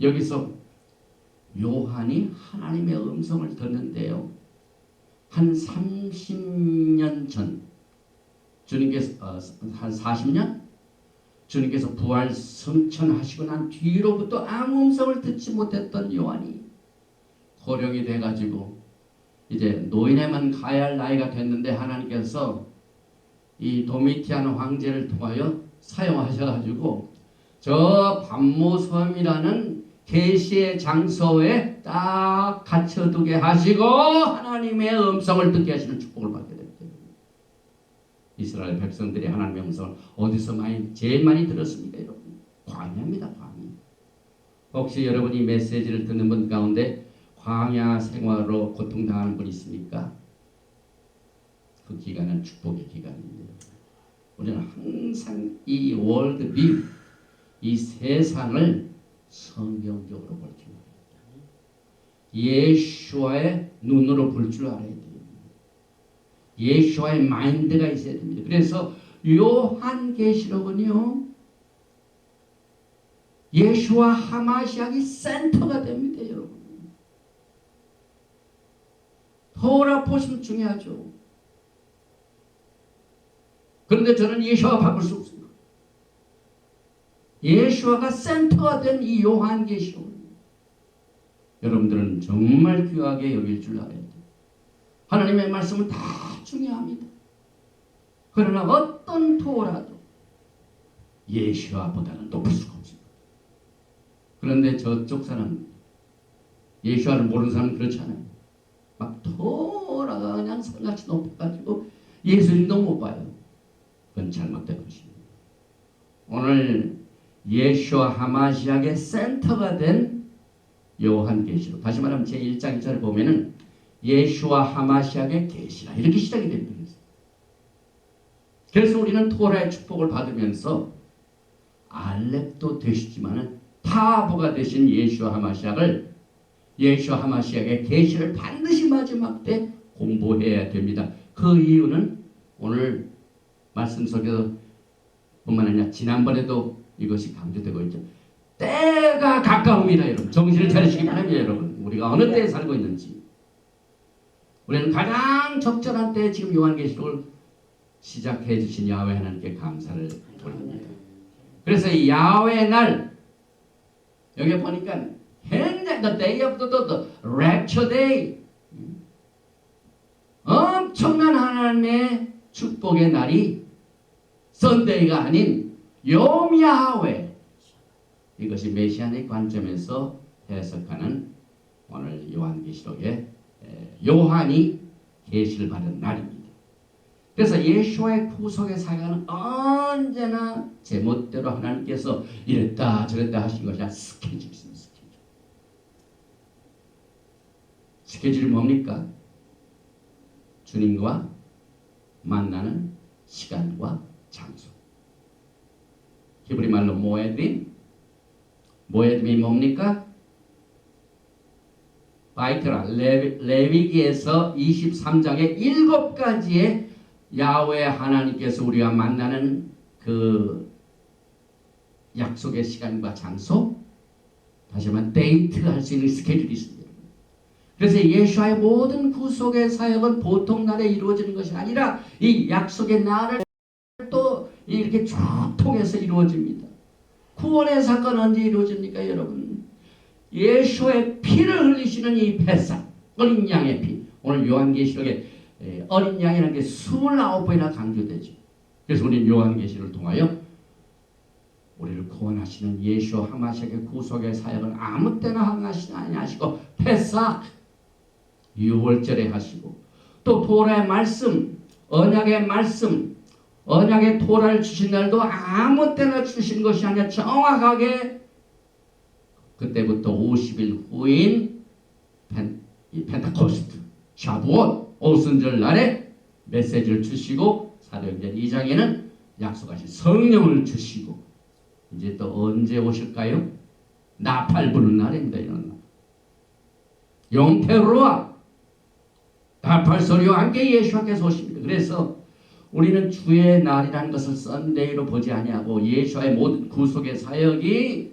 여기서 요한이 하나님의 음성을 듣는데요, 한 30년 전, 주님께서 한 40년? 주님께서 부활 승천하시고 난 뒤로부터 아무 음성을 듣지 못했던 요한이 고령이 돼가지고 이제 노인에만 가야 할 나이가 됐는데 하나님께서 이 도미티안 황제를 통하여 사용하셔가지고 저 반모섬이라는 계시의 장소에 딱 갇혀두게 하시고 하나님의 음성을 듣게 하시는 축복을 받게 됩니다. 이스라엘 백성들이 하나님의 음성을 어디서 제일 많이 들었습니까, 여러분? 광야입니다, 광야. 혹시 여러분이 메시지를 듣는 분 가운데 광야 생활로 고통당하는 분 있습니까? 그 기간은 축복의 기간입니다. 우리는 항상 이 월드 뷰, 이 세상을 성경적으로 볼 줄 알아야 돼요. 예수와의 눈으로 볼 줄 알아야 돼요. 예수와의 마인드가 있어야 됩니다. 그래서 요한계시록은요, 예수와 하마시아의 센터가 됩니다, 여러분. 토라 보시면 중요하죠. 그런데 저는 예수와 바꿀 수 없습니다. 예수와가 센터가 된 이 요한계시록, 여러분들은 정말 귀하게 여길 줄 알아야 돼요. 하나님의 말씀은 다 중요합니다. 그러나 어떤 토라도 예수와보다는 높을 수가 없습니다. 그런데 저쪽 사람, 예수와를 모르는 사람은 그렇잖아요. 막 토라가 그냥 산같이 높아가지고 예수님도 못 봐요. 그건 잘못된 것입니다. 오늘 예수와 하마시아의 센터가 된 요한계시록, 다시 말하면 제1장 1절을 보면은 예수와 하마시아의 계시라 이렇게 시작이 됩니다. 그래서 우리는 토라의 축복을 받으면서 알렙도 되시지만은 타보가 되신 예수와 하마시아를, 예수와 하마시아의 계시를 반드시 마지막 때 공부해야 됩니다. 그 이유는 오늘 말씀 속에서 뿐만 아니라 지난번에도 이것이 강조되고 있죠. 때가 가까웁니다, 여러분. 정신을 차리시기 바랍니다, 여러분. 우리가 어느 때에 살고 있는지. 우리는 가장 적절한 때에 지금 요한계시록을 시작해 주신 야훼 하나님께 감사를 돌립니다. 그래서 이 야훼의 날, 여기 보니까 굉장히 the day of the rapture day, 엄청난 하나님의 축복의 날이 선데이가 아닌 욤 야훼, 이것이 메시안의 관점에서 해석하는 오늘 요한계시록의 요한이 계시를 받은 날입니다. 그래서 예수와의 구속의 사역은 언제나 제멋대로 하나님께서 이랬다 저랬다 하신 것이 아니라 스케줄이 있습니다. 스케줄이 뭡니까? 주님과 만나는 시간과 장소. 히브리 말로 모에dim. 모에dim이 뭡니까? 바이크라 레위기에서 23장의 7가지의 야훼 하나님께서 우리와 만나는 그 약속의 시간과 장소, 다시 말하면 데이트할 수 있는 스케줄이 있습니다. 그래서 예수와의 모든 구속의 사역은 보통 날에 이루어지는 것이 아니라 이 약속의 날을 또 이렇게 쭉 통해서 이루어집니다. 구원의 사건은 언제 이루어집니까, 여러분? 예수의 피를 흘리시는 이 패사, 어린 양의 피. 오늘 요한계시록에 어린 양이라는 게 29번이나 강조되죠. 그래서 우리는 요한계시를 통하여 우리를 구원하시는 예수 하마시아의 구속의 사역을 아무 때나 하시지 아니하시고 패사 유월절에 하시고 또 토라의 말씀, 언약의 말씀, 언약의 토라를 주신 날도 아무 때나 주신 것이 아니라 정확하게 그때부터 50일 후인 펜타코스트, 샤부옷, 오순절 날에 메시지를 주시고 사도행전 2장에는 약속하신 성령을 주시고 이제 또 언제 오실까요? 나팔 부는 날입니다. 이런 날. 영태로와 나팔 소리와 함께 예수께서 오십니다. 그래서 우리는 주의 날이라는 것을 썬데이로 보지 아니하고 예수의 모든 구속의 사역이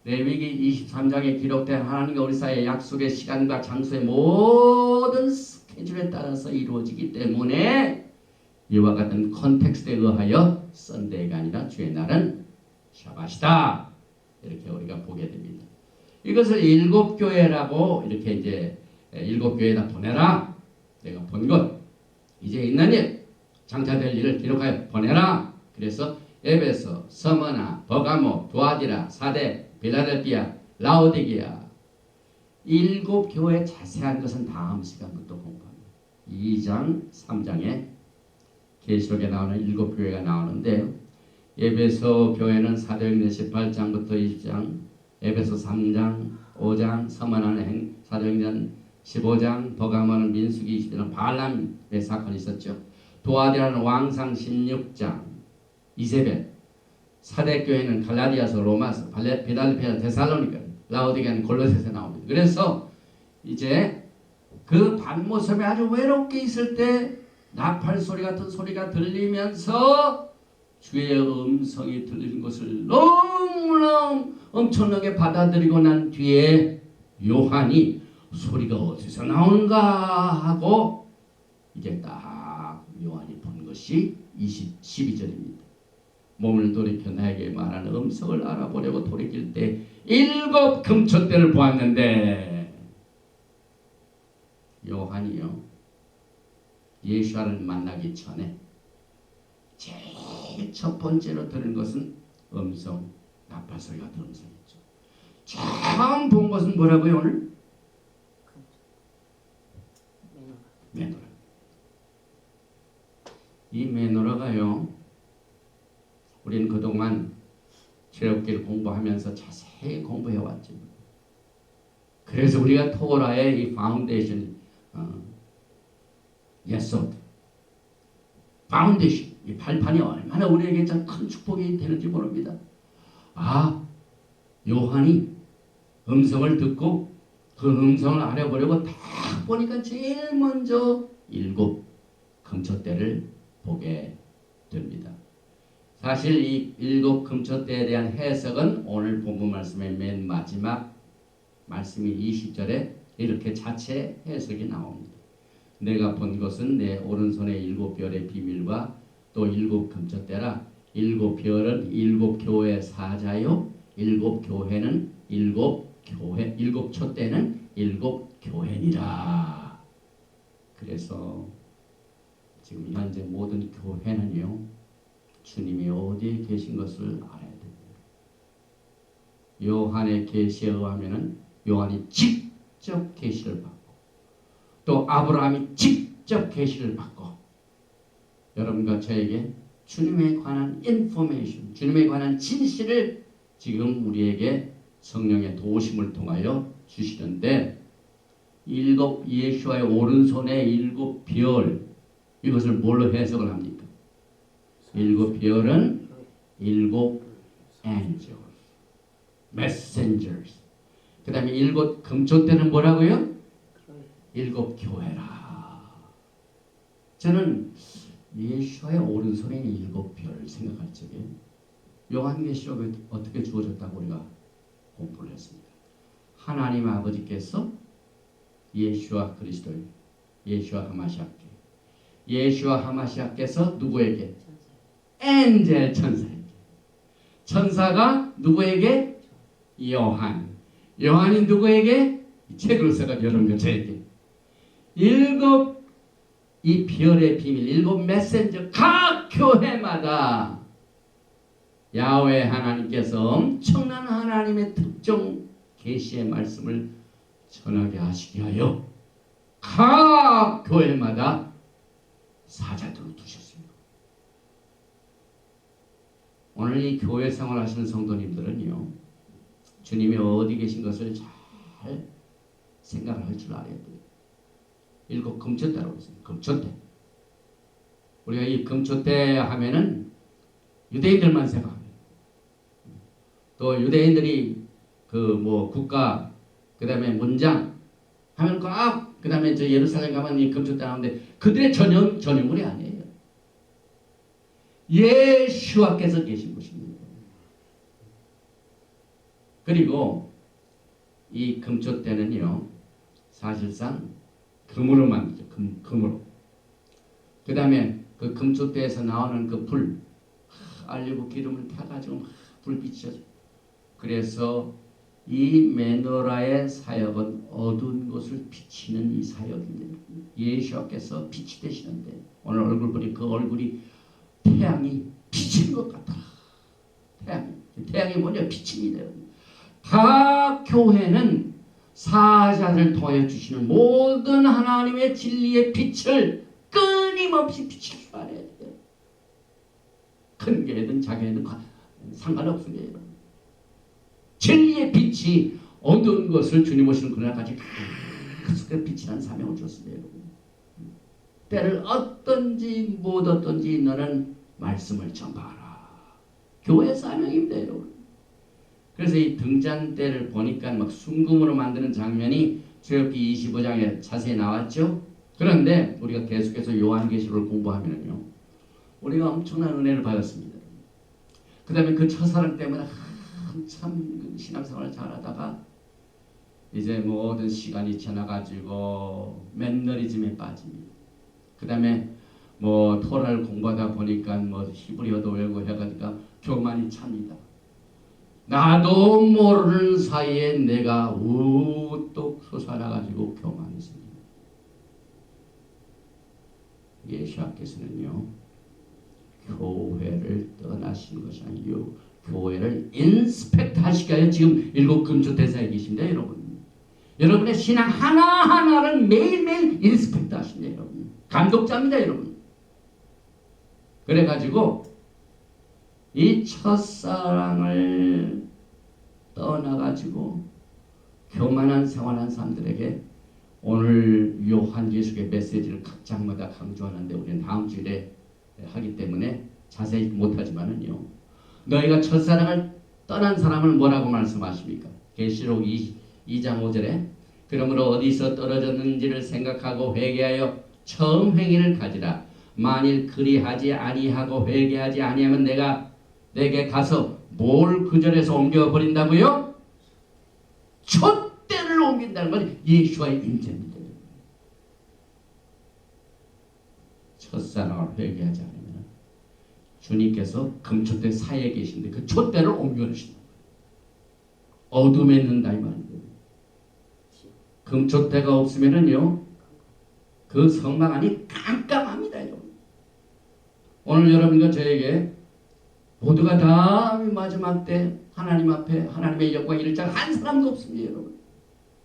레위기 23장에 기록된 하나님과 우리 사이의 약속의 시간과 장소의 모든 스케줄에 따라서 이루어지기 때문에 이와 같은 컨텍스트에 의하여 썬데이가 아니라 주의 날은 샤밧이다. 이렇게 우리가 보게 됩니다. 이것을 7교회라고 이렇게 이제 7교회에다 보내라. 내가 본 것, 이제 있는 일, 장차될 일을 기록하여 보내라. 그래서 에베소, 서머나, 버가모, 두아디라, 사대, 빌라델피아, 라오디게아 7교회 자세한 것은 다음 시간부터 공부합니다. 2장, 3장에 계시록에 나오는 7교회가 나오는데요. 에베소 교회는 사도행전 18장부터 20장, 에베소 3장, 5장, 서머나는 사도행전 15장, 버가모는 민수기 20장은 발람의 사건이 있었죠. 도아디라는 왕상 16장, 이세벨, 사대교회는 갈라디아서, 로마서, 비달리피아, 데살로니가, 라오디게아는 골로새서 나옵니다. 그래서 이제 그 반모섬에 아주 외롭게 있을 때 나팔 소리 같은 소리가 들리면서 주의 음성이 들리는 것을 너무나 엄청나게 받아들이고 난 뒤에 요한이 소리가 어디서 나오는가 하고 이제 딱 요한이 본 것이 12절입니다. 몸을 돌이켜 나에게 말하는 음성을 알아보려고 돌이킬 때 7 금초대를 보았는데 요한이요 예수를 만나기 전에 제일 첫 번째로 들은 것은 음성, 나팔 소리 같은 음성이죠. 처음 본 것은 뭐라고요 오늘? 메노라. 이 메노라가요 우리는 그동안 출애굽기를 공부하면서 자세히 공부해왔죠. 그래서 우리가 토라의 이 파운데이션, 예소드, 파운데이션, 이 발판이 얼마나 우리에게 참 큰 축복이 되는지 모릅니다. 아, 요한이 음성을 듣고 그 음성을 알아보려고 딱 보니까 제일 먼저 7 금초대를 보게 됩니다. 사실 이 7 금초대에 대한 해석은 오늘 본문 말씀의 맨 마지막 말씀이 20절에 이렇게 자체 해석이 나옵니다. 내가 본 것은 내 오른손의 7별의 비밀과 또 7 금초대라. 7 별은 7 교회 사자요 7 교회는 7 교회 7 촛대는 7 교회니라. 그래서 지금 현재 모든 교회는요 주님이 어디에 계신 것을 알아야 됩니다. 요한의 계시에 의하면은 요한이 직접 계시를 받고 또 아브라함이 직접 계시를 받고 여러분과 저에게 주님에 관한 인포메이션, 주님에 관한 진실을 지금 우리에게 성령의 도우심을 통하여 주시는데, 일곱 예수와의 오른손의 일곱 별, 이것을 뭘로 해석을 합니까? 일곱 별은 일곱 angels, messengers. 그 다음에 일곱 금초대는 뭐라고요? 일곱 교회라. 저는 예수와의 오른손에 일곱 별 생각할 적에 요한계시록에 어떻게 주어졌다고 우리가 공부를 했습니다. 하나님 아버지께서 예수와 그리스도, 예수와 하마시아께, 예수와 하마시아께서 누구에게? 엔젤 천사에게. 천사가 누구에게? 요한. 요한이 누구에게? 책을 써가 여러분과 저에게. 일곱 이 별의 비밀, 일곱 메신저, 각 교회마다 야훼 하나님께서 엄청난 하나님의 특정 계시의 말씀을 전하게 하시게 하여 각 교회마다 사자들을 두셨습니다. 오늘 이 교회 생활하시는 성도님들은요, 주님이 어디 계신 것을 잘 생각을 할 줄 알아야 돼요. 일곱 금초대라고 했습니다. 금초대. 우리가 이 금초대 하면은 유대인들만 생각합니다. 또 유대인들이 그 뭐 국가, 그 다음에 문장 하면 그 다음에 저 예루살렘 가면 이 금초대 나오는데 그들의 전유물이 아니에요. 예수와께서 계신 곳입니다. 그리고 이 금초대는요, 사실상 금으로 만들죠. 금으로. 그 다음에 그 금초대에서 나오는 그 불, 알리브 기름을 타가지고 막 불빛이. 그래서 이 메노라의 사역은 어두운 곳을 비치는 이 사역입니다. 예수께서 빛이 되시는데 오늘 얼굴 보니 그 얼굴이 태양이 비치는 것 같아. 태양이 뭐냐? 빛입니다. 각 교회는 사자를 통해 주시는 모든 하나님의 진리의 빛을 끊임없이 비칠 줄 알아야 돼요. 큰 교회든 작은 교회든 상관없습니다. 진리의 빛이 어두운 것을 주님 오시는 그날까지 계속 빛이라는 사명을 줬습니다. 때를 어떤지 못 어떤지 너는 말씀을 전파하라. 교회 사명입니다, 여러분. 그래서 이 등잔대를 보니까 막 순금으로 만드는 장면이 출애굽기 25장에 자세히 나왔죠. 그런데 우리가 계속해서 요한계시록을 공부하면요, 우리가 엄청난 은혜를 받았습니다. 그 다음에 그 첫사랑 때문에 한참 신앙생활을 잘하다가 이제 모든 시간이 지나가지고 맨너리즘에 빠집니다. 그 다음에 뭐 토라를 공부하다 보니까 뭐 히브리어도 외우고 해가지고 교만이 찹니다. 나도 모르는 사이에 내가 우뚝 솟아나가지고 교만했습니다. 예수께서는요, 교회를 떠나신 것이 아니요, 교회를 인스펙트 하시게 하여 지금 일곱 금초대사에 계십니다, 여러분. 여러분의 신앙 하나하나를 매일매일 인스펙트 하십니다, 여러분. 감독자입니다, 여러분. 그래가지고 이 첫사랑을 떠나가지고 교만한 생활한 사람들에게 오늘 요한계시록의 메시지를 각 장마다 강조하는데 우리는 다음 주에 하기 때문에 자세히 못하지만은요, 너희가 첫사랑을 떠난 사람을 뭐라고 말씀하십니까? 계시록 2장 5절에 그러므로 어디서 떨어졌는지를 생각하고 회개하여 처음 행위를 가지라. 만일 그리하지 아니하고 회개하지 아니하면 내가 내게 가서 뭘 그 절에서 옮겨버린다고요? 촛대를 옮긴다는 건 예수와의 임재입니다. 첫사랑을 회개하지 않으면 주님께서 금촛대 사이에 계신데 그 촛대를 옮겨주신다. 어둠에 있는다 이 말이에요. 금촛대가 없으면은요, 그 성막 안이 깜깜합니다. 여러분. 오늘 여러분과 저에게 모두가 다 마지막 때 하나님 앞에 하나님의 영광 이를 자 한 사람도 없습니다, 여러분.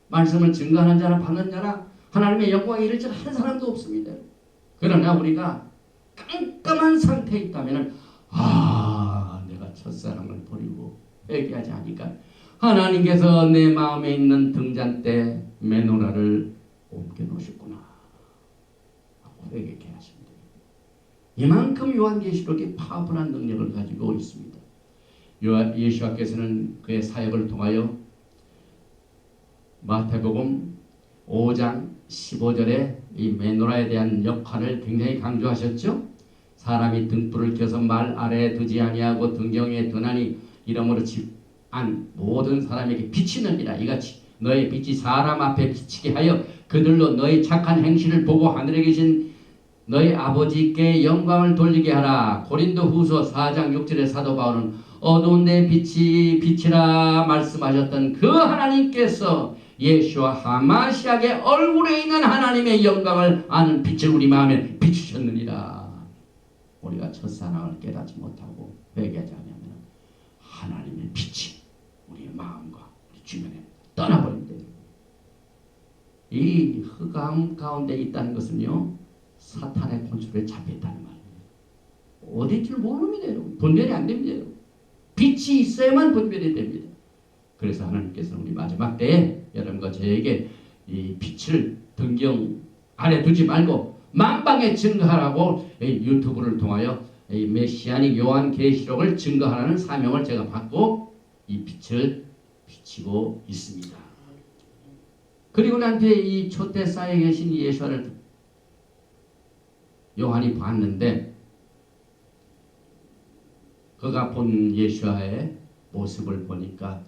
말씀을 증거하는 자나 받는 자나 하나님의 영광 이를 자 한 사람도 없습니다. 그러나 우리가 깔끔한 상태에 있다면 내가 첫사랑을 버리고 회개하지 않으니까 하나님께서 내 마음에 있는 등잔대 메노라를 옮겨 놓으셨구나 하고 회개케 하십니다. 이만큼 요한계시록이 파워풀한 능력을 가지고 있습니다. 예수께서는 그의 사역을 통하여 마태복음 5장 15절에 이 메노라에 대한 역할을 굉장히 강조하셨죠. 사람이 등불을 켜서 말 아래에 두지 아니하고 등경에 드나니 이러므로 집안 모든 사람에게 비치느니라. 이같이 너의 빛이 사람 앞에 비치게 하여 그들로 너의 착한 행실을 보고 하늘에 계신 너희 아버지께 영광을 돌리게 하라. 고린도후서 4장 6절에 사도 바울은 어두운 데 빛이 빛이라 말씀하셨던 그 하나님께서 예수와 하마시아의 얼굴에 있는 하나님의 영광을 아는 빛을 우리 마음에 비추셨느니라. 우리가 첫사랑을 깨닫지 못하고 회개하지 않으면 하나님의 빛이 우리의 마음과 우리 주변에 떠나버린다. 이 흑암 가운데 있다는 것은요, 사탄의 kontrol에 잡혀있다는 말이에요. 어디일 줄 모릅니다, 여러분. 분별이 안 됩니다, 여러분. 빛이 있어야만 분별이 됩니다. 그래서 하나님께서는 우리 마지막 때에 여러분과 저에게 이 빛을 등경 아래 두지 말고 만방에 증거하라고 유튜브를 통하여 이 메시아닉 요한계시록을 증거하라는 사명을 제가 받고 이 빛을 비치고 있습니다. 그리고 난 뒤에 이 초대사에 계신 예수를 요한이 봤는데 그가 본 예수와의 모습을 보니까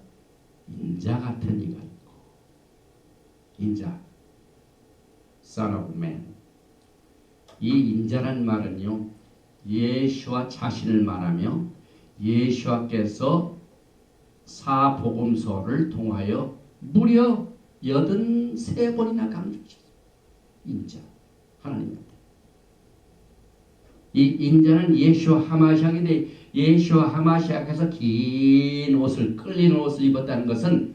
인자 같은 이가 있고, 인자, Son of Man. 이 인자란 말은요, 예수와 자신을 말하며 예수와께서 사복음서를 통하여 무려 83번이나 강조하셨어요. 인자, 하나님한테. 이 인자는 예수와 하마시아인데 예수와 하마시아께서 긴 옷을, 끌리는 옷을 입었다는 것은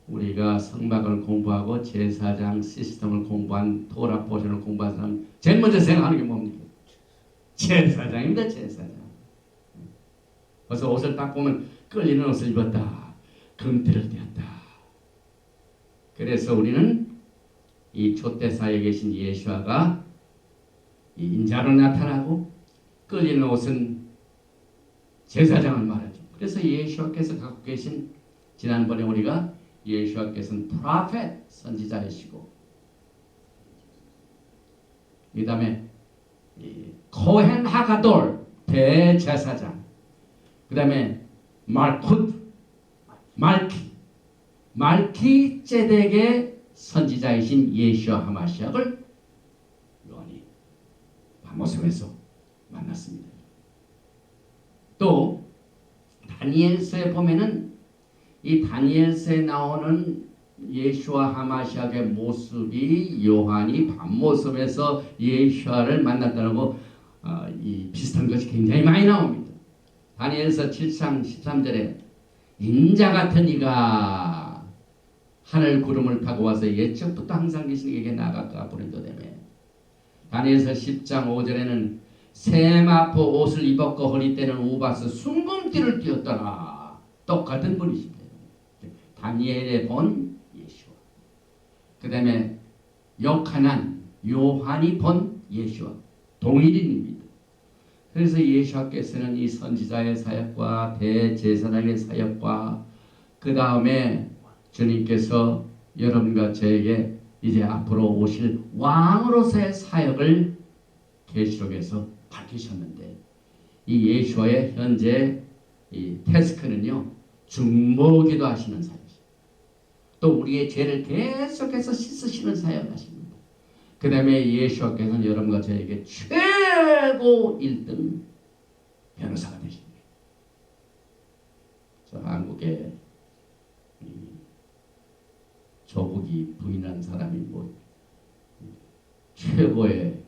우리가 성막을 공부하고 제사장 시스템을 공부한 토라 포션을 공부한 사람 제일 먼저 생각하는 게 뭡니까? 제사장입니다. 제사장. 그래서 옷을 딱 보면 끌리는 옷을 입었다. 금태를 띠었다. 그래서 우리는 이 촛대사에 계신 예수아가 이 인자로 나타나고 끌리는 옷은 제사장을 말하죠. 그래서 예수아께서 갖고 계신, 지난번에 우리가 예수아께서는 프로페트, 선지자이시고, 그 다음에 코헨 하가돌, 대제사장, 그 다음에 말키 ጼ덱의 선지자이신 예수아 하마시아를 요한이 모습에서 만났습니다. 또 다니엘서에 보면은 이 다니엘서에 나오는 예수와 하마시아의 모습이 요한이 밤모습에서 예수와를 만났다는 거 이 비슷한 것이 굉장히 많이 나옵니다. 다니엘서 7장 13절에 인자 같은 이가 하늘 구름을 타고 와서 예적부터 항상 계신 이에게 나아갈까 부른도되매. 다니엘서 10장 5절에는 세마포 옷을 입었고 허리때는 우바스 숭금띠를 띄었더라. 똑같은 분이십니다. 다니엘에 본 예수와, 그 다음에 요하난, 요한이 본 예수와 동일인입니다. 그래서 예수께서는 이 선지자의 사역과 대제사장의 사역과 그 다음에 주님께서 여러분과 저에게 이제 앞으로 오실 왕으로서의 사역을 계시록에서 밝히셨는데, 이 예수와의 현재 이 태스크는요, 중보기도 하시는 사역이죠. 또 우리의 죄를 계속해서 씻으시는 사역을 하십니다. 그 다음에 예수께서는 여러분과 저에게 최고 1등 변호사가 되십니다. 저 한국에 조국이 부인한 사람이 뭐 최고의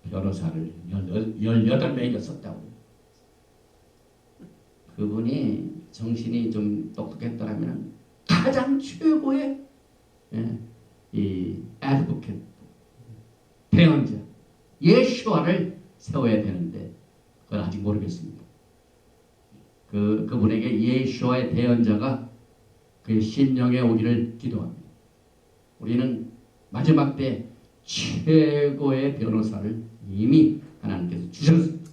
변호사를 18명이나 썼다고. 그분이 정신이 좀 똑똑했더라면 가장 최고의 이 애드보켓, 대언자 예수와를 세워야 되는데 그건 아직 모르겠습니다. 그분에게 예수와의 대언자가 그의 심령에 오기를 기도합니다. 우리는 마지막 때 최고의 변호사를 이미 하나님께서 주셨습니다.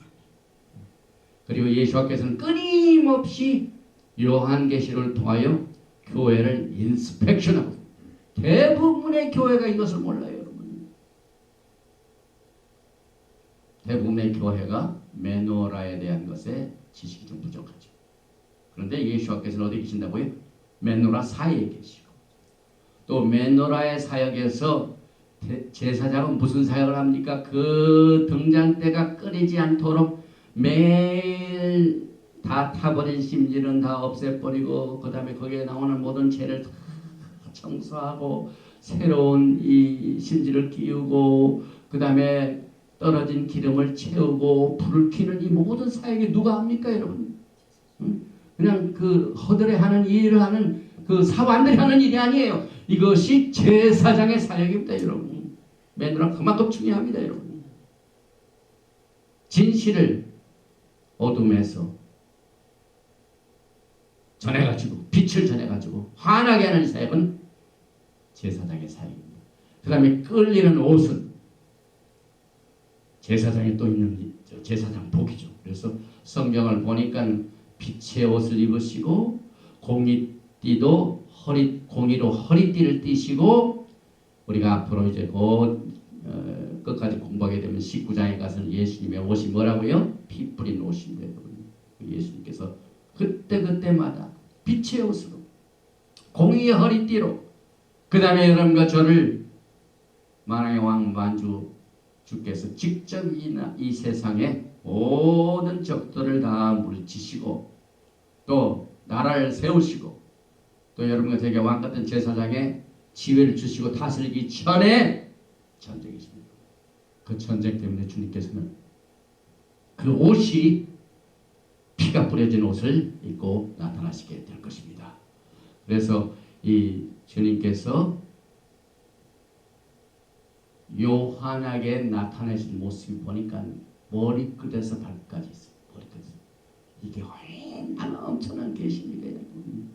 그리고 예수께서는 끊임없이 요한계시를 통하여 교회를 인스펙션하고, 대부분의 교회가 이것을 몰라요, 여러분. 대부분의 교회가 메노라에 대한 것에 지식이 좀 부족하죠. 그런데 예수께서는 어디 계신다고요? 메노라 사이에 계시고, 또 메노라의 사역에서 제사장은 무슨 사역을 합니까? 그 등잔대가 끊이지 않도록 매일 다 타버린 심지는 다 없애버리고, 그 다음에 거기에 나오는 모든 죄를 다 청소하고 새로운 이 심지를 끼우고, 그 다음에 떨어진 기름을 채우고 불을 켜는 이 모든 사역이 누가 합니까, 여러분? 그냥 그 허들에 하는 일을 하는 그 사관들이 하는 일이 아니에요. 이것이 제사장의 사역입니다, 여러분. 메노라 그만큼 중요합니다, 여러분. 진실을 어둠에서 전해가지고, 빛을 전해가지고 환하게 하는 사역은 제사장의 사역입니다. 그 다음에 끌리는 옷은 제사장에 또 있는 제사장 복이죠. 그래서 성경을 보니까 빛의 옷을 입으시고 공의띠도 공의로 허리띠를 띠시고, 우리가 앞으로 이제 곧 끝까지 공부하게 되면 19장에 가서는 예수님의 옷이 뭐라고요? 피 뿌린 옷인데, 예수님께서 그때마다 빛의 옷으로, 공의의 허리띠로, 그 다음에 여러분과 저를 만왕의 왕 만주 주께서 직접 이 세상의 모든 적들을 다 물리치시고, 또 나라를 세우시고, 또 여러분과 제게 왕 같은 제사장의 지위를 주시고 다스리기 전에 전쟁이십니다. 그 전쟁 때문에 주님께서는 그 옷이 피가 뿌려진 옷을 입고 나타나시게 될 것입니다. 그래서 이 주님께서 요한에게 나타내신 모습이 보니까 머리끝에서 발끝까지 있어요. 머리끝에서. 이게 얼마나 엄청난 계시입니까, 여러분.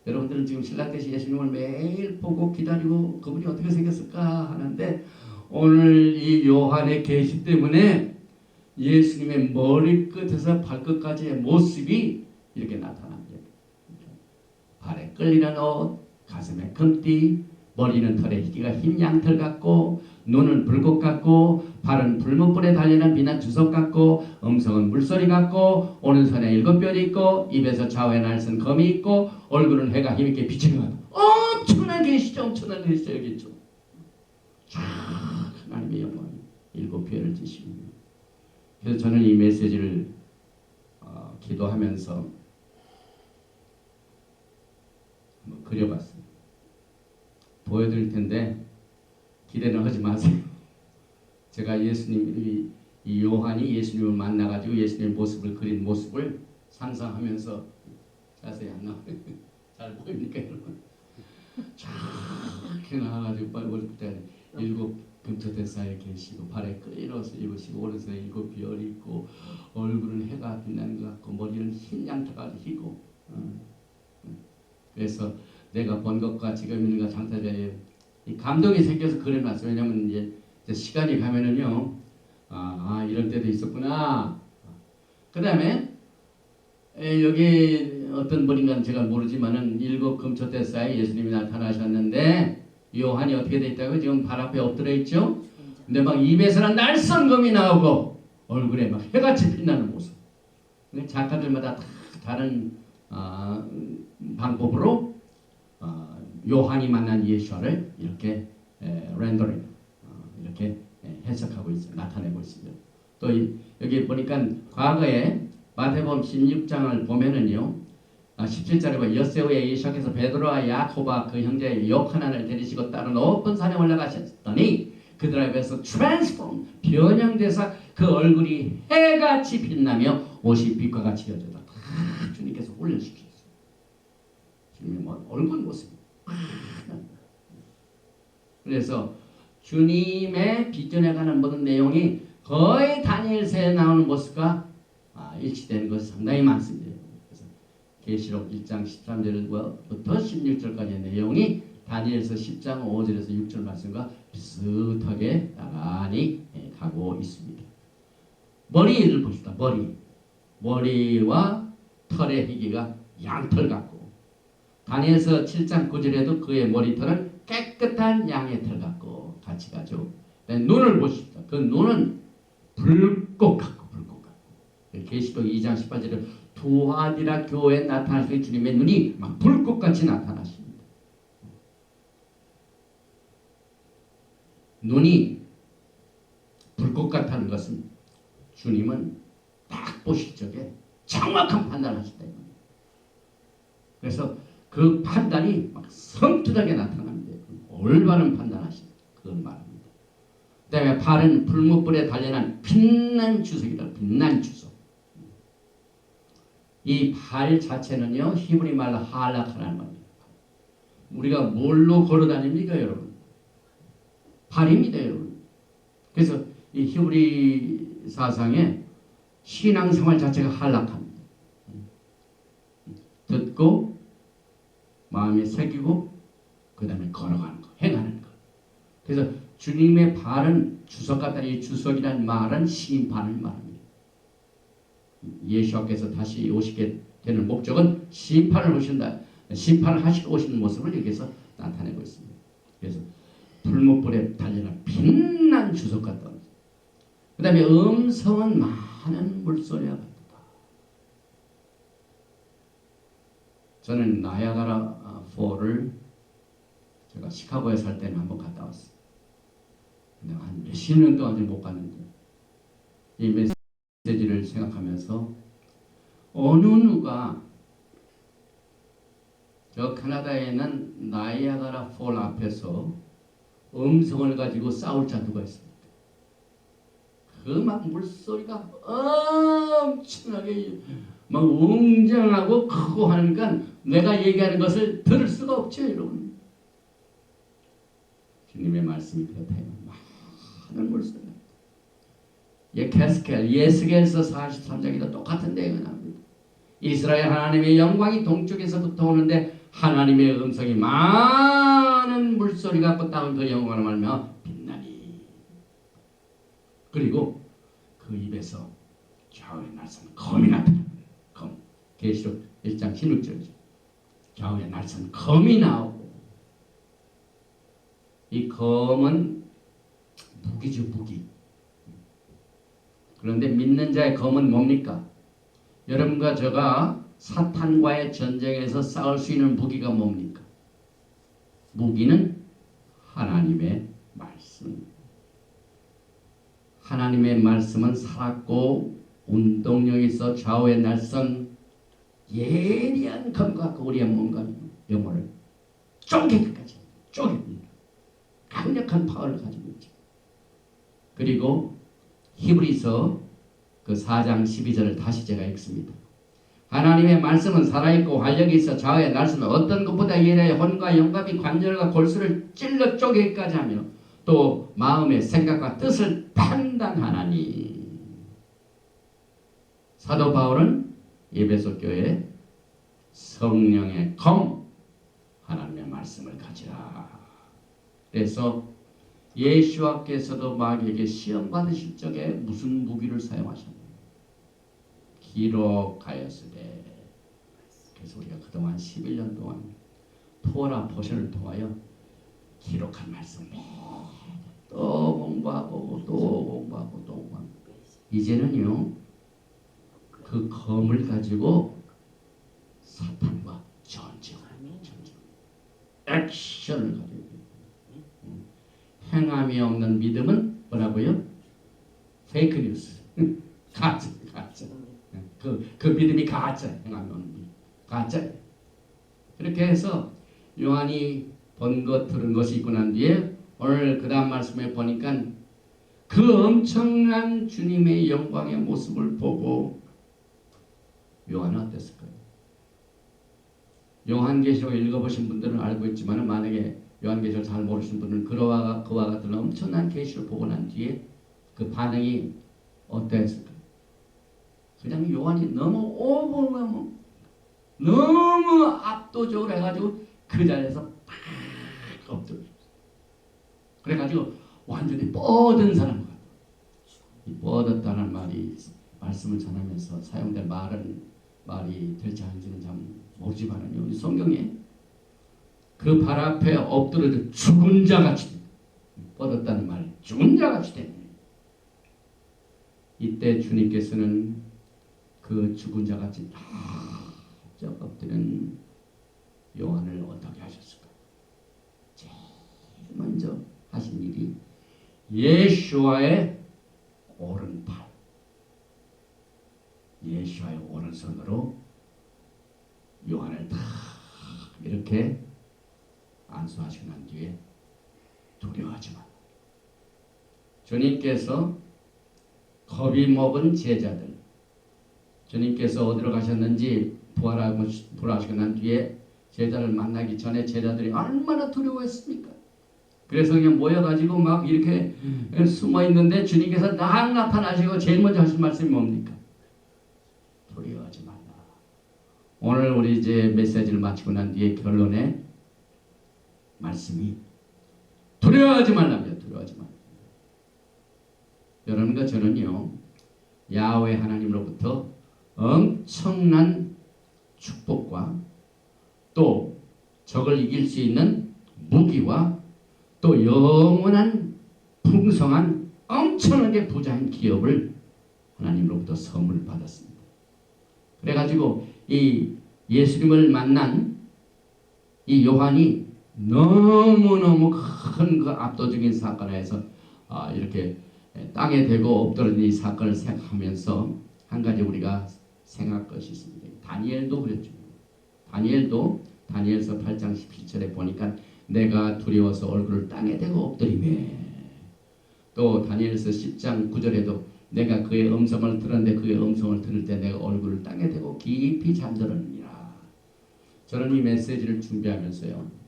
여러분들은 지금 신라때시 예수님을 매일 보고 기다리고 그분이 어떻게 생겼을까 하는데, 오늘 이 요한의 계시 때문에 예수님의 머리끝에서 발끝까지의 모습이 이렇게 나타납니다. 발에 끌리는 옷, 가슴에 금띠, 머리는 털에 희기가 흰 양털 같고, 눈은 불꽃 같고, 발은 불못불에 달리는 비난 주석 같고, 음성은 물소리 같고, 오른손에 7뼈리 있고, 입에서 좌우에 날선 검이 있고, 얼굴은 해가 힘있게 비치는 것. 엄청난 계시죠. 엄청난 계시죠. 여기 있죠. 하나님의 영광이 7뼈를 지십니다. 그래서 저는 이 메시지를 기도하면서 그려봤습니다. 보여드릴 텐데 기대는 하지 마세요. 제가 예수님, 이 요한이 예수님을 만나가지고 예수님의 모습을 그린 모습을 상상하면서, 자세히 안 나와요. 잘 보입니까, 여러분? 쫙 나와가지고 머리부터 7 금토대사에 계시고, 발에 끌린 옷을 입으시고, 오른손에 7별이 있고, 얼굴은 해가 빛나는 것 같고, 머리는 흰 양털까지 희고. 그래서 내가 본 것과 지금 있는 것 장타자에 감동이 생겨서 그려놨어요. 왜냐면 이제 시간이 가면은요, 이런 때도 있었구나. 그 다음에 여기 어떤 분인가는 제가 모르지만은 7 금토대사에 예수님이 나타나셨는데, 요한이 어떻게 돼 있다고? 지금 발 앞에 엎드려 있죠. 근데 막 입에서는 날선검이 나오고 얼굴에 막 해같이 빛나는 모습. 작가들마다 다 다른 방법으로 요한이 만난 예수를 이렇게 렌더링, 이렇게 해석하고 있어요. 나타내고 있습니다. 또 여기 보니까 과거에 마태복음 16장을 보면은요, 17절에 여세오에 예수께서 베드로와 야코바 그 형제 요하난을 데리시고 다른 높은 산에 올라가셨더니 그들 앞에서 트랜스폼, 변형돼서 그 얼굴이 해같이 빛나며 옷이 빛과 같이 여겨다 주님께서 훈련시키셨어요. 주님의 얼굴 모습이. 그래서 주님의 비전에 관한 모든 내용이 거의 다니엘서에 나오는 모습과 일치되는 것이 상당히 많습니다. 그래서 계시록 1장 13절부터 16절까지의 내용이 다니엘서 10장 5절에서 6절 말씀과 비슷하게 나란히 가고 있습니다. 머리를 봅시다. 머리와 털의 희기가 양털 같고, 다니엘서 7장 9절에도 그의 머리털은 깨끗한 양의 털 같고 같이 가죠. 눈을 보십시다. 그 눈은 불꽃 같고 계시록 2장 18절에 두아디라 교회에 나타나신 주님의 눈이 막 불꽃같이 나타나십니다. 눈이 불꽃 같다는 것은 주님은 딱 보실 적에 정확한 판단을 하신다. 그래서 그 판단이 막 섬뜩하게 나타납니다. 올바른 판단하신다. 그걸 말합니다. 그 다음에 발은 불뭇불에 단련한 빛난 주석이다. 빛난 주석. 이 발 자체는요, 히브리 말로 할락하라는 말입니다. 우리가 뭘로 걸어다닙니까, 여러분? 발입니다, 여러분. 그래서 이 히브리 사상에 신앙생활 자체가 할락합니다. 듣고 마음에 새기고 그 다음에 걸어가는 거, 행하는 거. 그래서 주님의 발은 주석 같다. 이 주석이라는 말은 심판을 말합니다. 예수께서 다시 오시게 되는 목적은 심판을 오신다. 심판을 하시고 오시는 모습을 여기서 나타내고 있습니다. 그래서 불뭇불에 달려는 빛난 주석 같다. 그 다음에 음성은 많은 물소리와 같다. 저는 나야가라 폴을 제가 시카고에 살 때는 한번 갔다 왔어요. 근데 한 몇십 년 동안 못 갔는데 이 메시지를 생각하면서 어느 누가 저 캐나다에는 나야가라 폴 앞에서 음성을 가지고 싸울 자 누가 있습니까? 그 막 물소리가 엄청나게 막 웅장하고 크고 하니까 내가 얘기하는 것을 들을 수가 없죠, 여러분. 주님의 말씀이 그렇다면 많은 물소리. 예스겔서 43장에도 똑같은 내용이 나옵니다. 이스라엘 하나님의 영광이 동쪽에서부터 오는데 하나님의 음성이 많은 물소리 같고 땅은 그 영광을 말며 빛나니. 그리고 그 입에서 좌우의 날선 검이 나타납니다. 검. 계시록 1장 16절이죠. 좌우의 날선 검이 나오고, 이 검은 무기죠, 무기. 그런데 믿는 자의 검은 뭡니까? 여러분과 저가 사탄과의 전쟁에서 싸울 수 있는 무기가 뭡니까? 무기는 하나님의 말씀. 하나님의 말씀은 살았고 운동력이 있어 좌우의 날선 예리한 검과 같고 우리의 몸과 영혼을 쪼개기까지 쪼갭니다. 강력한 파워를 가지고 있죠. 그리고 히브리서 그 4장 12절을 다시 제가 읽습니다. 하나님의 말씀은 살아있고 활력이 있어 좌우의 날선은 어떤 것보다 예리하여 혼과 영감이 관절과 골수를 찔러 쪼개기까지 하며 또 마음의 생각과 뜻을 판단하나니. 사도 바울은 에베소 교회에 성령의 검, 하나님의 말씀을 가지라. 그래서 예수께서도 마귀에게 시험 받으실 적에 무슨 무기를 사용하셨나요? 기록하였으되. 그래서 우리가 그동안 11년 동안 토라 포션을 통하여 기록한 말씀 또 공부하고 또 공부하고 또 공부하고, 이제는요 그 검을 가지고 사탄과 전쟁을 액션을 가지고. 행함이 없는 믿음은 뭐라고요? 페이크 뉴스. 가짜. 그 믿음이 가짜. 행함이 없는 믿음. 가짜. 그렇게 해서 요한이 본 것 들은 것이 있고 난 뒤에 오늘 그 다음 말씀에 보니까 그 엄청난 주님의 영광의 모습을 보고 요한은 어땠을까요? 요한계시록을 읽어보신 분들은 알고 있지만 만약에 요한계시록을 잘 모르시는 분은 그와 같은 엄청난 계시를 보고 난 뒤에 그 반응이 어땠을까? 그냥 요한이 너무 압도적으로 해가지고 그 자리에서 팍 엎드려. 그래가지고 완전히 뻗은 사람 같아. 이 뻗었다는 말이 말씀을 전하면서 사용된 말이 될지 아닌지는 참 모르지만요. 성경에 그 발 앞에 엎드려져 죽은 자같이 뻗었다는 말, 죽은 자같이 됩니다. 이때 주님께서는 그 죽은 자같이 쫙 엎드린 요한을 어떻게 하셨을까? 제일 먼저 하신 일이 예수와의 오른팔, 예수와의 오른손으로 요한을 딱 이렇게 안수하시고 난 뒤에 두려워하지 마. 주님께서 겁이 먹은 제자들, 주님께서 어디로 가셨는지 부활하시고 난 뒤에 제자를 만나기 전에 제자들이 얼마나 두려워했습니까? 그래서 그냥 모여가지고 막 이렇게 숨어 있는데 주님께서 딱 나타나시고 제일 먼저 하신 말씀이 뭡니까? 두려워하지 말라. 오늘 우리 이제 메시지를 마치고 난 뒤에 결론에 말씀이 두려워하지 말랍니다. 두려워하지 말라. 여러분과 저는요, 야훼 하나님으로부터 엄청난 축복과 또 적을 이길 수 있는 무기와 또 영원한 풍성한 엄청나게 부자인 기업을 하나님으로부터 선물을 받았습니다. 그래가지고 이 예수님을 만난 이 요한이 너무너무 큰 그 압도적인 사건에서 이렇게 땅에 대고 엎드려진 이 사건을 생각하면서 한 가지 우리가 생각할 것이 있습니다. 다니엘도 그랬죠. 다니엘도 다니엘서 8장 17절에 보니까 내가 두려워서 얼굴을 땅에 대고 엎드리매. 또 다니엘서 10장 9절에도 내가 그의 음성을 들었는데 그의 음성을 들을 때 내가 얼굴을 땅에 대고 깊이 잠들었느니라. 저는 이 메시지를 준비하면서요,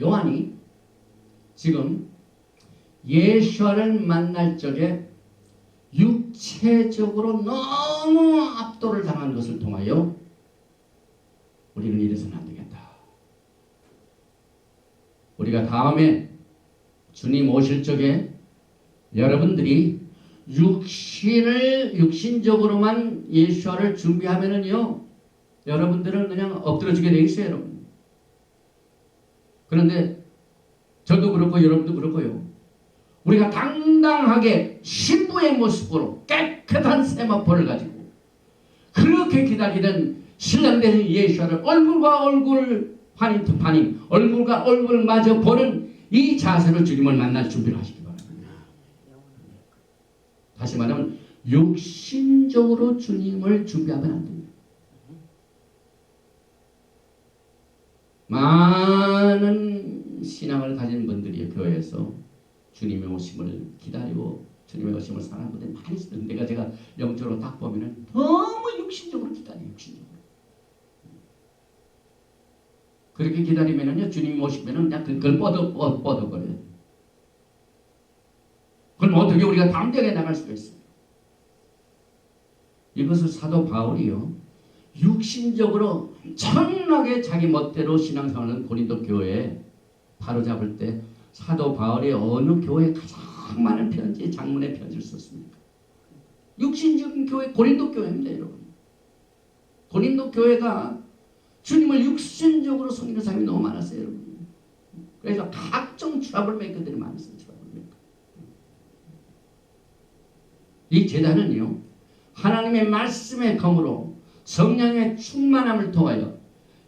요한이 지금 예수를 만날 적에 육체적으로 너무 압도를 당한 것을 통하여 우리는 이래서는 안 되겠다. 우리가 다음에 주님 오실 적에 여러분들이 육신적으로만 예수를 준비하면은요, 여러분들은 그냥 엎드려지게 돼 있어요, 여러분. 그런데 저도 그렇고 여러분도 그렇고요. 우리가 당당하게 신부의 모습으로 깨끗한 세마포를 가지고 그렇게 기다리는 신랑 되는 예수를 얼굴과 얼굴 환인 투 환인, 얼굴과 얼굴을 마저 보는 이 자세로 주님을 만날 준비를 하시기 바랍니다. 다시 말하면 육신적으로 주님을 준비하면 안 됩니다. 많은 신앙을 가진 분들이 교회에서 주님의 오심을 기다리고 주님의 오심을 사랑하는 분들이 많이 있습니다. 제가 영적으로 딱 보면은 너무 육신적으로 기다려요. 육신적으로. 그렇게 기다리면은요, 주님이 오시면은 그냥 그걸 뻗어버려요. 그럼 어떻게 우리가 담대하게 나갈 수가 있어요? 이것을 사도 바울이요, 육신적으로 엄청나게 자기 멋대로 신앙생활하는 고린도 교회에 바로잡을 때 사도 바울이 어느 교회에 가장 많은 편지, 장문의 편지를 썼습니까? 육신적인 교회, 고린도 교회입니다, 여러분. 고린도 교회가 주님을 육신적으로 섬기는 사람이 너무 많았어요, 여러분. 그래서 각종 트러블 메이커들이 많았어요, 트러블 메이커. 이 제단은요, 하나님의 말씀의 검으로 성령의 충만함을 통하여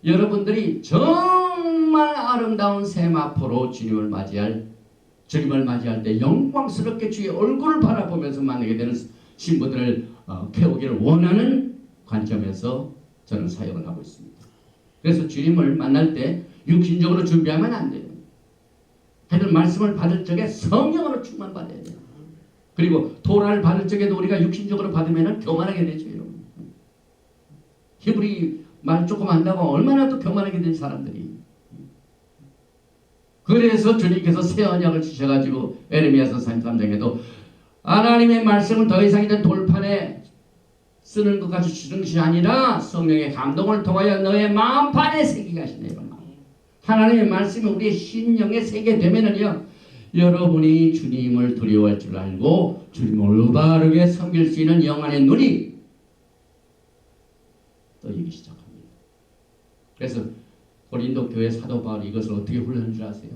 여러분들이 정말 아름다운 세마포로 주님을 맞이할 때 영광스럽게 주의 얼굴을 바라보면서 만나게 되는 신부들을 캐오기를 원하는 관점에서 저는 사역을 하고 있습니다. 그래서 주님을 만날 때 육신적으로 준비하면 안 돼요. 하여튼 말씀을 받을 적에 성령으로 충만받아야 돼요. 그리고 토라를 받을 적에도 우리가 육신적으로 받으면 교만하게 되죠, 여러분. 히브리 말 조금 안다고 얼마나 또 교만하게 된 사람들이. 그래서 주님께서 새 언약을 주셔가지고 에레미야서 33장에도 하나님의 말씀을 더 이상 이제 돌판에 쓰는 것 같이 쓰는 것이 아니라 성령의 감동을 통하여 너의 마음판에 새기게 하시네. 하나님의 말씀이 우리의 심령에 새게 되면은요, 여러분이 주님을 두려워할 줄 알고 주님을 올바르게 섬길 수 있는 영안의 눈이 떠지기 시작합니다. 그래서 고린도 교회 사도 바울이 이것을 어떻게 훈련한 줄 아세요?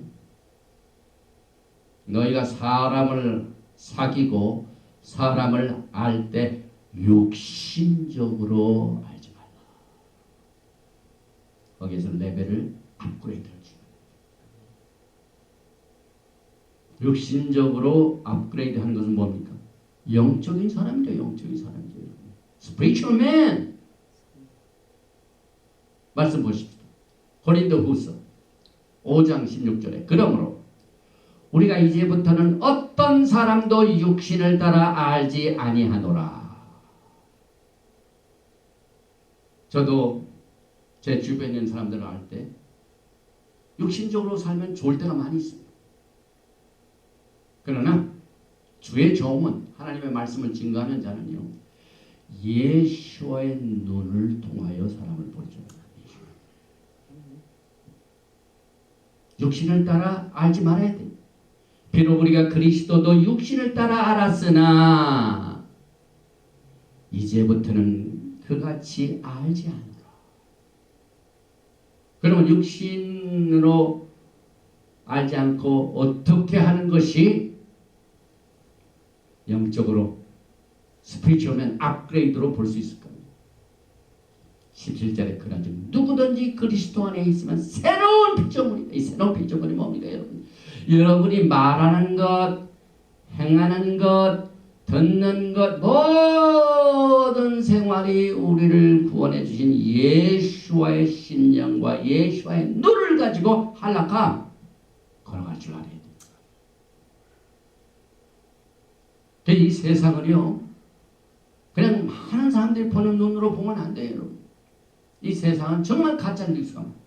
너희가 사람을 사귀고 사람을 알 때 육신적으로 알지 말라. 거기에서 레벨을 업그레이드를 주는 거예요. 육신적으로 업그레이드 하는 것은 뭡니까? 영적인 사람이죠. 영적인 사람이죠. Spiritual man. 말씀 보십시오. 고린도후서 5장 16절에 그러므로 우리가 이제부터는 어떤 사람도 육신을 따라 알지 아니하노라. 저도 제 주변에 있는 사람들을 알 때 육신적으로 살면 좋을 때가 많이 있습니다. 그러나 주의 종은 하나님의 말씀을 증거하는 자는요, 예수와의 눈을 통하여 사람을 보죠. 육신을 따라 알지 말아야 돼. 비록 우리가 그리스도도 육신을 따라 알았으나 이제부터는 그같이 알지 않노라. 그러면 육신으로 알지 않고 어떻게 하는 것이 영적으로 스피리추얼맨 업그레이드로 볼 수 있을 겁니다. 17절에 그런즉 누구든지 그리스도 안에 있으면 새로운 피조물이다. 이 새로운 피조물이 뭡니까, 여러분? 여러분이 말하는 것, 행하는 것, 듣는 것, 모든 생활이 우리를 구원해 주신 예수와의 신령과 예수와의 눈을 가지고 한락하 걸어갈 줄 알아야 됩니다. 이 세상을요, 그냥 많은 사람들이 보는 눈으로 보면 안 돼요, 여러분. 이 세상은 정말 가짜 뉴스가 많아요.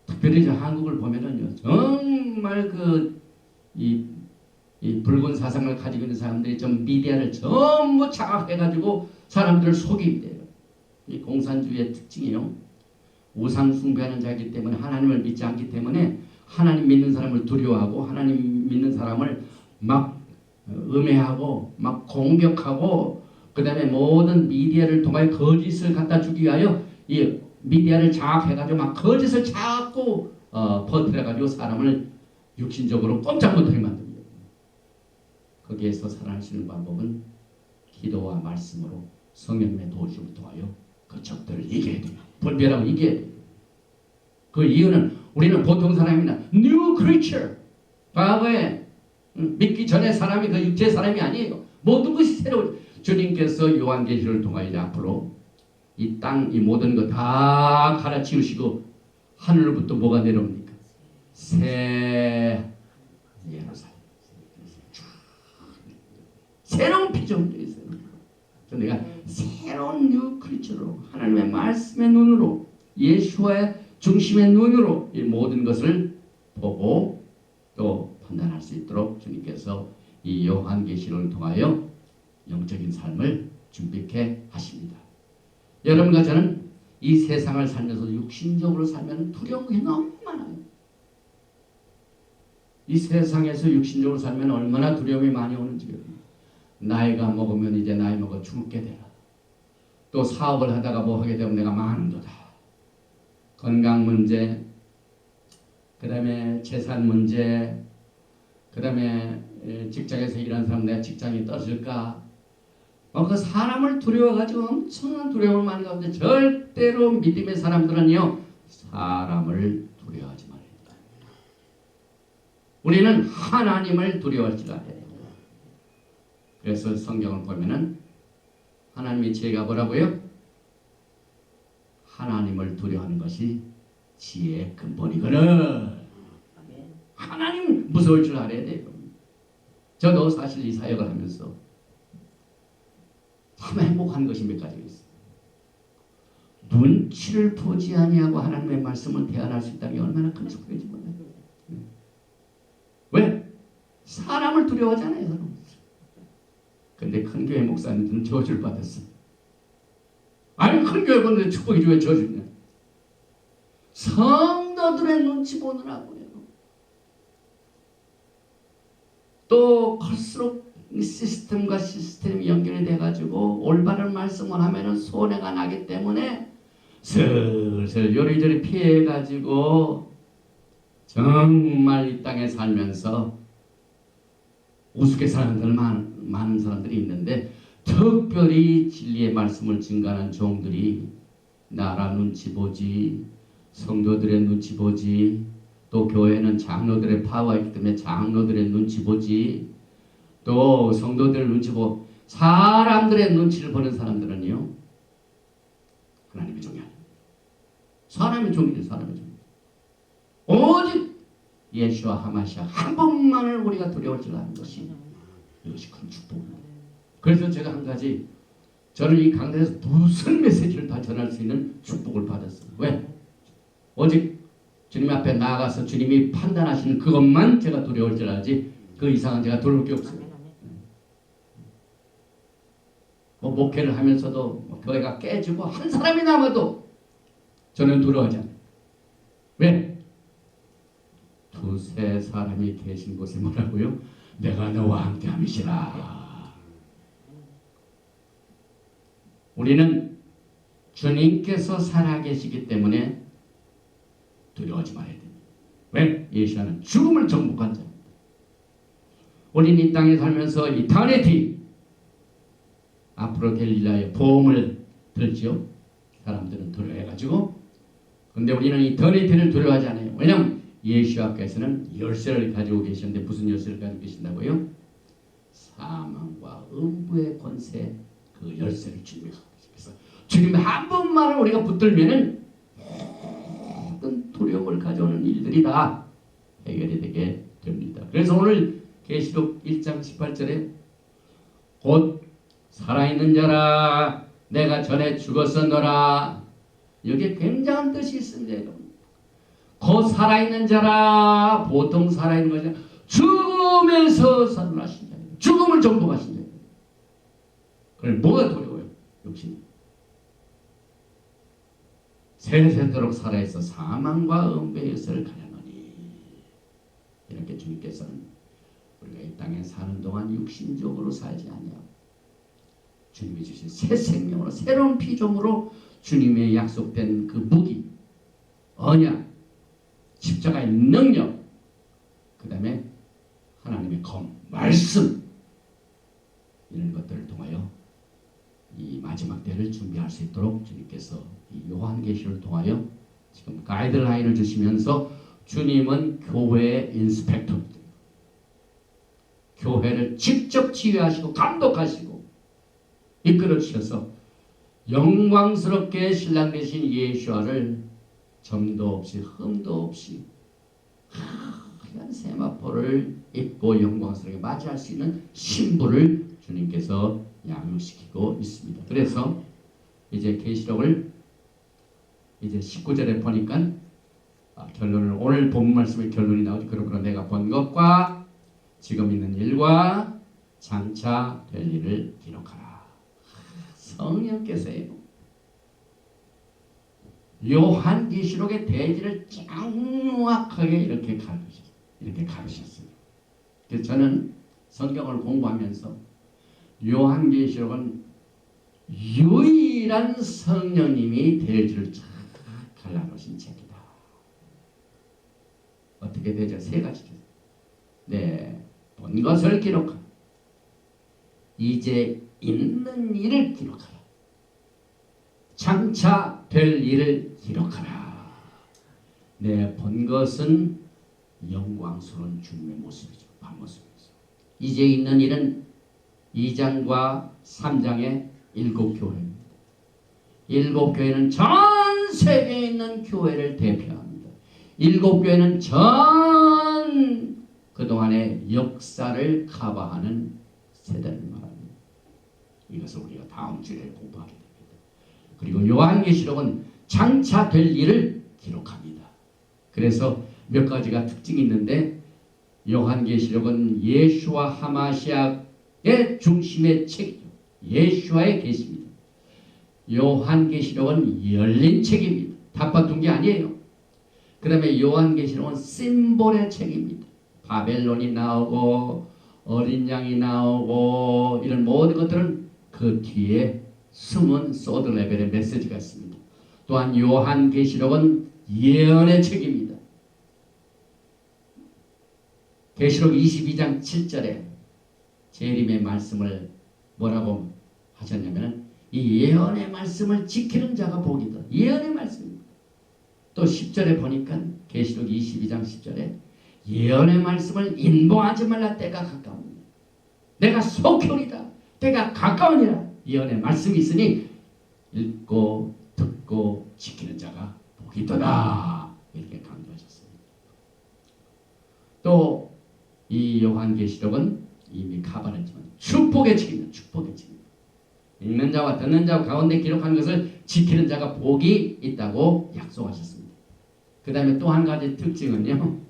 특별히 저 한국을 보면은요, 정말 이 붉은 사상을 가지고 있는 사람들이 좀 미디어를 전부 장악해가지고 사람들을 속인대요. 이 공산주의의 특징이요, 우상 숭배하는 자이기 때문에 하나님을 믿지 않기 때문에 하나님 믿는 사람을 두려워하고 하나님 믿는 사람을 막 음해하고 막 공격하고 그 다음에 모든 미디어를 통하여 거짓을 갖다 주기 위하여 이 미디어를 장악해가지고 막 거짓을 자꾸 퍼뜨려가지고 사람을 육신적으로 꼼짝 못하게 만듭니다. 거기에서 살아날 수 있는 방법은 기도와 말씀으로 성령의 도우심을 통하여 그 적들을 이겨야 돼요. 분별하고 이겨야 돼요. 그 이유는 우리는 보통 사람이나 new creature, 과거에 믿기 전에 사람이 그 육체의 사람이 아니에요. 모든 것이 새로운, 주님께서 요한계시를 통하여 이제 앞으로 이 땅, 이 모든 것 다 갈아치우시고 하늘로부터 뭐가 내려옵니까? 새 예루살렘, 새로운 피조물이 있어요. 내가 새로운 뉴 크리처로 하나님의 말씀의 눈으로 예수와의 중심의 눈으로 이 모든 것을 보고 또 판단할 수 있도록 주님께서 이 요한계시를 통하여 영적인 삶을 준비케 하십니다. 여러분과 저는 이 세상을 살면서 육신적으로 살면 두려운 게 너무 많아요. 이 세상에서 육신적으로 살면 얼마나 두려움이 많이 오는지. 나이가 먹으면 이제 나이 먹어 죽게 되라. 또 사업을 하다가 뭐 하게 되면 내가 망한도다. 건강 문제, 그 다음에 재산 문제, 그 다음에 직장에서 일하는 사람 내가 직장이 떠질까. 그 사람을 두려워가지고 엄청난 두려움을 많이 가는데 절대로 믿음의 사람들은요, 사람을 두려워하지 말아야 된다. 우리는 하나님을 두려워할 줄 알아야 돼요. 그래서 성경을 보면은 하나님의 지혜가 뭐라고요? 하나님을 두려워하는 것이 지혜의 근본이거든. 하나님 무서울 줄 알아야 돼요. 저도 사실 이 사역을 하면서 참 행복한 것이 몇 가지가 있어요. 눈치를 보지 아니하고 하나님의 말씀을 대안할 수 있다는 게 얼마나 큰 축복인지 몰라요. 왜? 사람을 두려워하잖아요. 사람. 근데 큰 교회 목사님들은 저주를 받았어. 아니 큰 교회 보는데 축복이 왜 저주냐? 성도들의 눈치 보느라고요. 또 클수록 시스템과 시스템이 연결이 돼가지고 올바른 말씀을 하면은 손해가 나기 때문에 슬슬 요리조리 피해가지고 정말 이 땅에 살면서 우습게 사는 사람들 많은 사람들이 있는데, 특별히 진리의 말씀을 증거하는 종들이 나라 눈치 보지, 성도들의 눈치 보지, 또 교회는 장로들의 파워가 있기 때문에 장로들의 눈치 보지, 또 성도들의 눈치 보고 사람들의 눈치를 보는 사람들은요, 하나님의 종이 아닙니다. 사람의 종이죠. 사람의 종. 오직 예수와 하마시아 한 분만을 우리가 두려울 줄 아는 것이, 이것이 큰 축복입니다. 그래서 제가 한 가지, 저는 이 강단에서 무슨 메시지를 다 전할 수 있는 축복을 받았어요. 왜? 오직 주님 앞에 나아가서 주님이 판단하시는 그것만 제가 두려울 줄 알지, 그 이상은 제가 두려울 게 없어요. 뭐 목회를 하면서도 교회가 깨지고 한 사람이 남아도 저는 두려워하지 않아요. 왜? 두세 사람이 계신 곳에 뭐라고요? 내가 너와 함께 함이시라. 우리는 주님께서 살아계시기 때문에 두려워하지 말아야 됩니다. 왜? 예수는 죽음을 정복한 자입니다. 우리는 이 땅에 살면서 이터니티 앞으로 갤릴라의 보험을 들지요. 사람들은 두려워해가지고. 근데 우리는 이터니티를 두려워하지 않아요. 왜냐하면 예수께서는 열쇠를 가지고 계시는데, 무슨 열쇠를 가지고 계신다고요? 사망과 음부의 권세, 그 열쇠를 주님이 갖고 계셔서 주님 한 번만을 우리가 붙들면은 모든 두려움을 가져오는 일들이 다 해결이 되게 됩니다. 그래서 오늘 계시록 1장 18절에 곧 살아있는 자라 내가 전에 죽었었노라, 여기에 굉장한 뜻이 있습니다. 여러분. 곧 살아있는 자라, 보통 살아있는 것이 아니라 죽음에서 살아나신 자, 죽음을 정복하신 자. 그럼 뭐가 두려워요? 욕심. 세세토록 살아있어 사망과 음부의 열쇠를 가려노니. 이렇게 주님께서는 우리가 이 땅에 사는 동안 육신적으로 살지 아니하고 주님이 주신 새 생명으로, 새로운 피조물로 주님의 약속된 그 무기, 언약, 십자가의 능력, 그 다음에 하나님의 검, 말씀, 이런 것들을 통하여 이 마지막 때를 준비할 수 있도록 주님께서 이 요한계시를 통하여 지금 가이드라인을 주시면서, 주님은 교회의 인스펙터입니다. 교회를 직접 지휘하시고 감독하시고 이끌어 주셔서 영광스럽게 신랑 되신 예수와를 점도 없이 흠도 없이 하얀 세마포를 입고 영광스럽게 맞이할 수 있는 신부를 주님께서 양육시키고 있습니다. 그래서 이제 계시록을 이제 19절에 보니까 결론을, 오늘 본 말씀의 결론이 나오죠. 그러므로 내가 본 것과 지금 있는 일과 장차 될 일을 기록하라. 성령께서요, 요한계시록의 대지를 정확하게 이렇게 가르쳤어요. 그래서 저는 성경을 공부하면서 요한계시록은 유일한 성령님이 대지를 쫙 갈라놓으신 책이다. 어떻게 되죠? 세 가지죠. 네, 본 것을 기록하라. 이제 있는 일을 기록하라. 장차 될 일을 기록하라. 네, 본 것은 영광스러운 주님의 모습이죠. 밤모습이죠. 이제 있는 일은 2장과 3장의 7교회입니다. 7교회는 전 세계에 있는 교회를 대표합니다. 7교회는 전 그동안의 역사를 커버하는 세대를 말합니다. 이것을 우리가 다음 주에 공부하게 됩니다. 그리고 요한계시록은 장차 될 일을 기록합니다. 그래서 몇 가지가 특징이 있는데, 요한계시록은 예수와 하마시아 중심의 책이죠. 예수와의 계시입니다. 요한계시록은 열린 책입니다. 닫아둔 게 아니에요. 그 다음에 요한계시록은 심볼의 책입니다. 바벨론이 나오고 어린 양이 나오고 이런 모든 것들은 그 뒤에 숨은 소드 레벨의 메시지가 있습니다. 또한 요한계시록은 예언의 책입니다. 계시록 22장 7절에 재림의 말씀을 뭐라고 하셨냐면 이 예언의 말씀을 지키는 자가 복이다. 예언의 말씀입니다. 또 10절에 보니까 계시록 22장 10절에 예언의 말씀을 인보하지 말라. 때가 가까우니라. 내가 속효리다. 때가 가까우니라. 예언의 말씀이 있으니 읽고 듣고 지키는 자가 복이더라. 이렇게 강조하셨습니다. 또 이 요한계시록은 이미 가발했지만 축복의 책입니다. 축복의 책입니다. 읽는 자와 듣는 자 가운데 기록한 것을 지키는 자가 복이 있다고 약속하셨습니다. 그 다음에 또 한 가지 특징은요,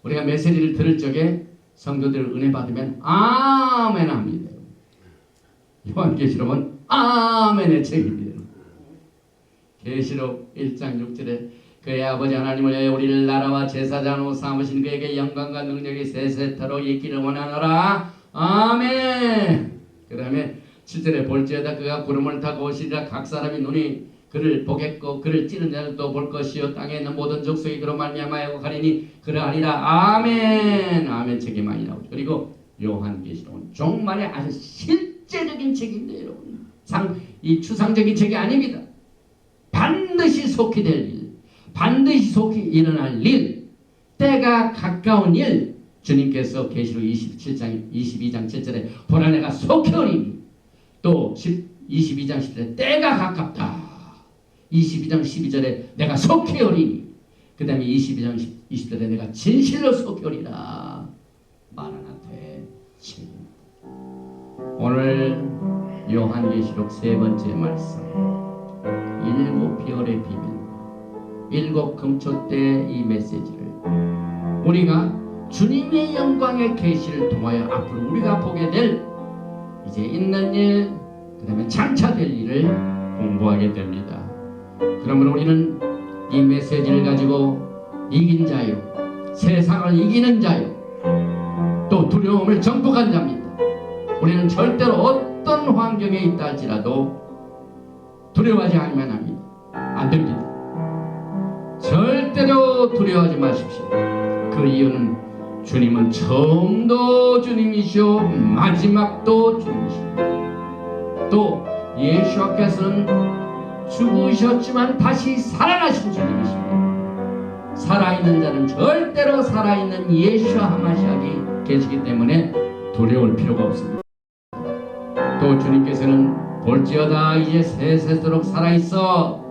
우리가 메시지를 들을 적에 성도들 은혜 받으면 아멘 합니다. 요한계시록은 아멘의 책입니다. 계시록 1장 6절에 그의 아버지 하나님을 위하여 우리를 나라와 제사장으로 삼으신 그에게 영광과 능력이 세세토록 있기를 원하노라. 아멘. 그 다음에 7절에 볼지어다 그가 구름을 타고 오시리라. 각 사람이 눈이 그를 보겠고 그를 찌는 자들도 볼 것이요 땅에 있는 모든 족속이 그로 말미암아 가리니 그러하리라. 아멘. 아멘 책이 많이 나오죠. 그리고 요한계시록은 종말의 아주 실제적인 책입니다. 여러분, 이 추상적인 책이 아닙니다. 반드시 속히 될 일, 반드시 속히 일어날 일, 때가 가까운 일, 주님께서 계시록 22장 7절에 보라 내가 속히 오리니, 또 22장 10절에 때가 가깝다, 22장 12절에 내가 속히 오리니, 그 다음에 22장 20절에 내가 진실로 속히 오리라. 마라나타의 책입니다. 오늘 요한계시록 세 번째 말씀, 일곱 비열의 비밀, 일곱 금초 때 이 메시지를 우리가 주님의 영광의 계시를 통하여 앞으로 우리가 보게 될 이제 있는 일, 그 다음에 장차 될 일을 공부하게 됩니다. 그러므로 우리는 이 메시지를 가지고 이긴 자요, 세상을 이기는 자요, 또 두려움을 정복한 자입니다. 우리는 절대로 어떤 환경에 있다 할지라도 두려워하지 않으면 합니다. 안 됩니다. 절대로 두려워하지 마십시오. 그 이유는 주님은 처음도 주님이시오 마지막도 주님이시오. 또 예수께서는 죽으셨지만 다시 살아나신 주님이십니다. 살아있는 자는 절대로 살아있는 예수와 하마시아가 계시기 때문에 두려울 필요가 없습니다. 또 주님께서는 볼지어다 이제 세세토록 살아있어.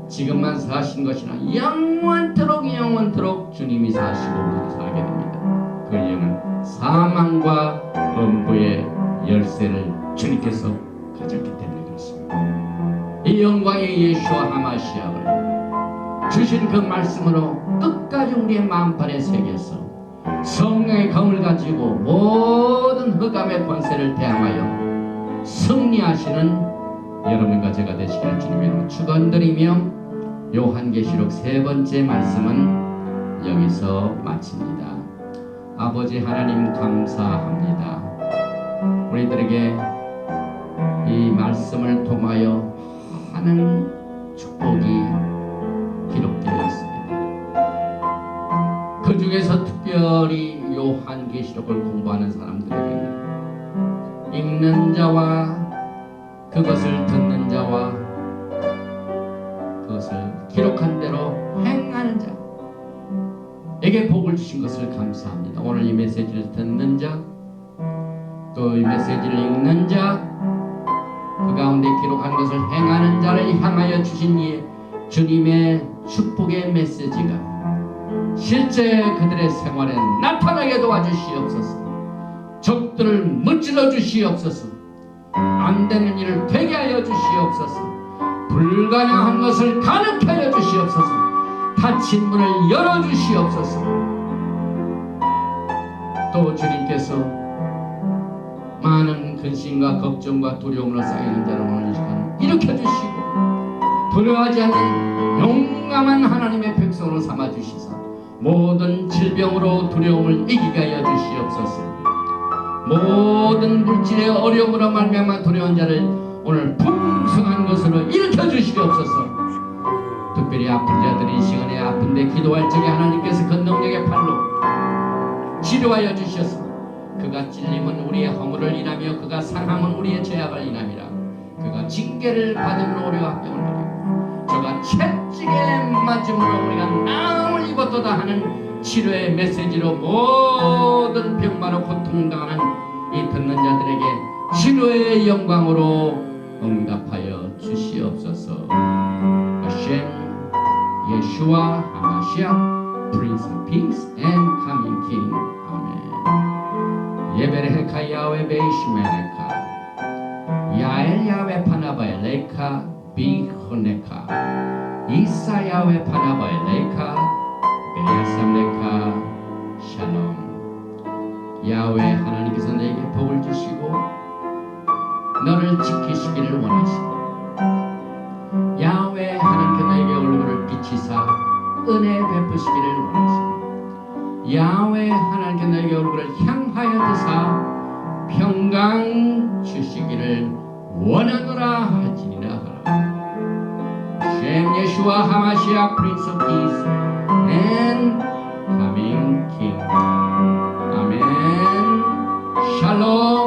지금만 사신 것이나 영원토록 주님이 사시고 우리도 살게 됩니다. 그 이유는 사망과 엄부의 열쇠를 주님께서 가졌기 때문에 그렇습니다. 이 영광의 예수와 하마시아를 주신 그 말씀으로 끝까지 우리의 마음판에 새겨서 성령의 검을 가지고 모든 흑암의 권세를 대항하여 승리하시는 여러분과 제가 되시기를 주님의 축원드리며 요한계시록 세 번째 말씀은 여기서 마칩니다. 아버지 하나님 감사합니다. 우리들에게 이 말씀을 통하여 하는 축복이 기록되어 있습니다. 그 중에서 특별히 요한계시록을 공부하는 사람들에게 읽는 자와 그것을 듣는 자와 그것을 기록한 대로 행하는 자에게 복을 주신 것을 감사합니다. 오늘 이 메시지를 듣는 자, 또 이 메시지를 읽는 자, 그 가운데 기록한 것을 행하는 자를 향하여 주신 이 주님의 축복의 메시지가 실제 그들의 생활에 나타나게 도와주시옵소서. 적들을 무찔러 주시옵소서. 안 되는 일을 되게 하여 주시옵소서. 불가능한 것을 가능케 하여 주시옵소서. 닫힌 문을 열어 주시옵소서. 또 주님께서 많은 근심과 걱정과 두려움으로 쌓이는 자를 오늘 이 시간 일으켜주시고 두려워하지 않는 용감한 하나님의 백성으로 삼아주시사 모든 질병으로 두려움을 이기게 하여 주시옵소서. 모든 물질의 어려움으로 말미암아 두려운 자를 오늘 풍성한 것으로 일으켜주시옵소서. 특별히 아픈 자들이 이 시간에 아픈데 기도할 적에 하나님께서 그 능력의 팔로 치료하여 주셔서 그가 찔림은 우리의 허물을 인하며 그가 상함은 우리의 죄악을 인함이라. 그가 징계를 받음으로 우리가 합병을 하리고 저가 채찍에 맞음으로 우리가 나음을 입었도다 하는 치료의 메시지로 모든 병마로 고통당하는 이 듣는 자들에게 치료의 영광으로 응답하여 주시옵소서. 하셴 예슈아 하마시아 Prince of Peace and Coming King. 아멘. 예베레카 야웨 베이시메레카 야엘 야웨 파나바엘레카 비호네카 이사 야웨 파나바엘레카 베야삼레카 샬롬. 야웨 하나님께서 너에게 복을 주시고 너를 지키시기를 원하시고 야웨 하나님께 너에게 얼굴을 비치사 은혜 베푸시기를 원하시고 야웨 하나님께 너에게 얼굴을 향하여 드사 평강 주시기를 원하노라 할지니라 하라. 셴 예슈아 하마시아 Prince of Peace and Coming King. 아멘. 샬롬.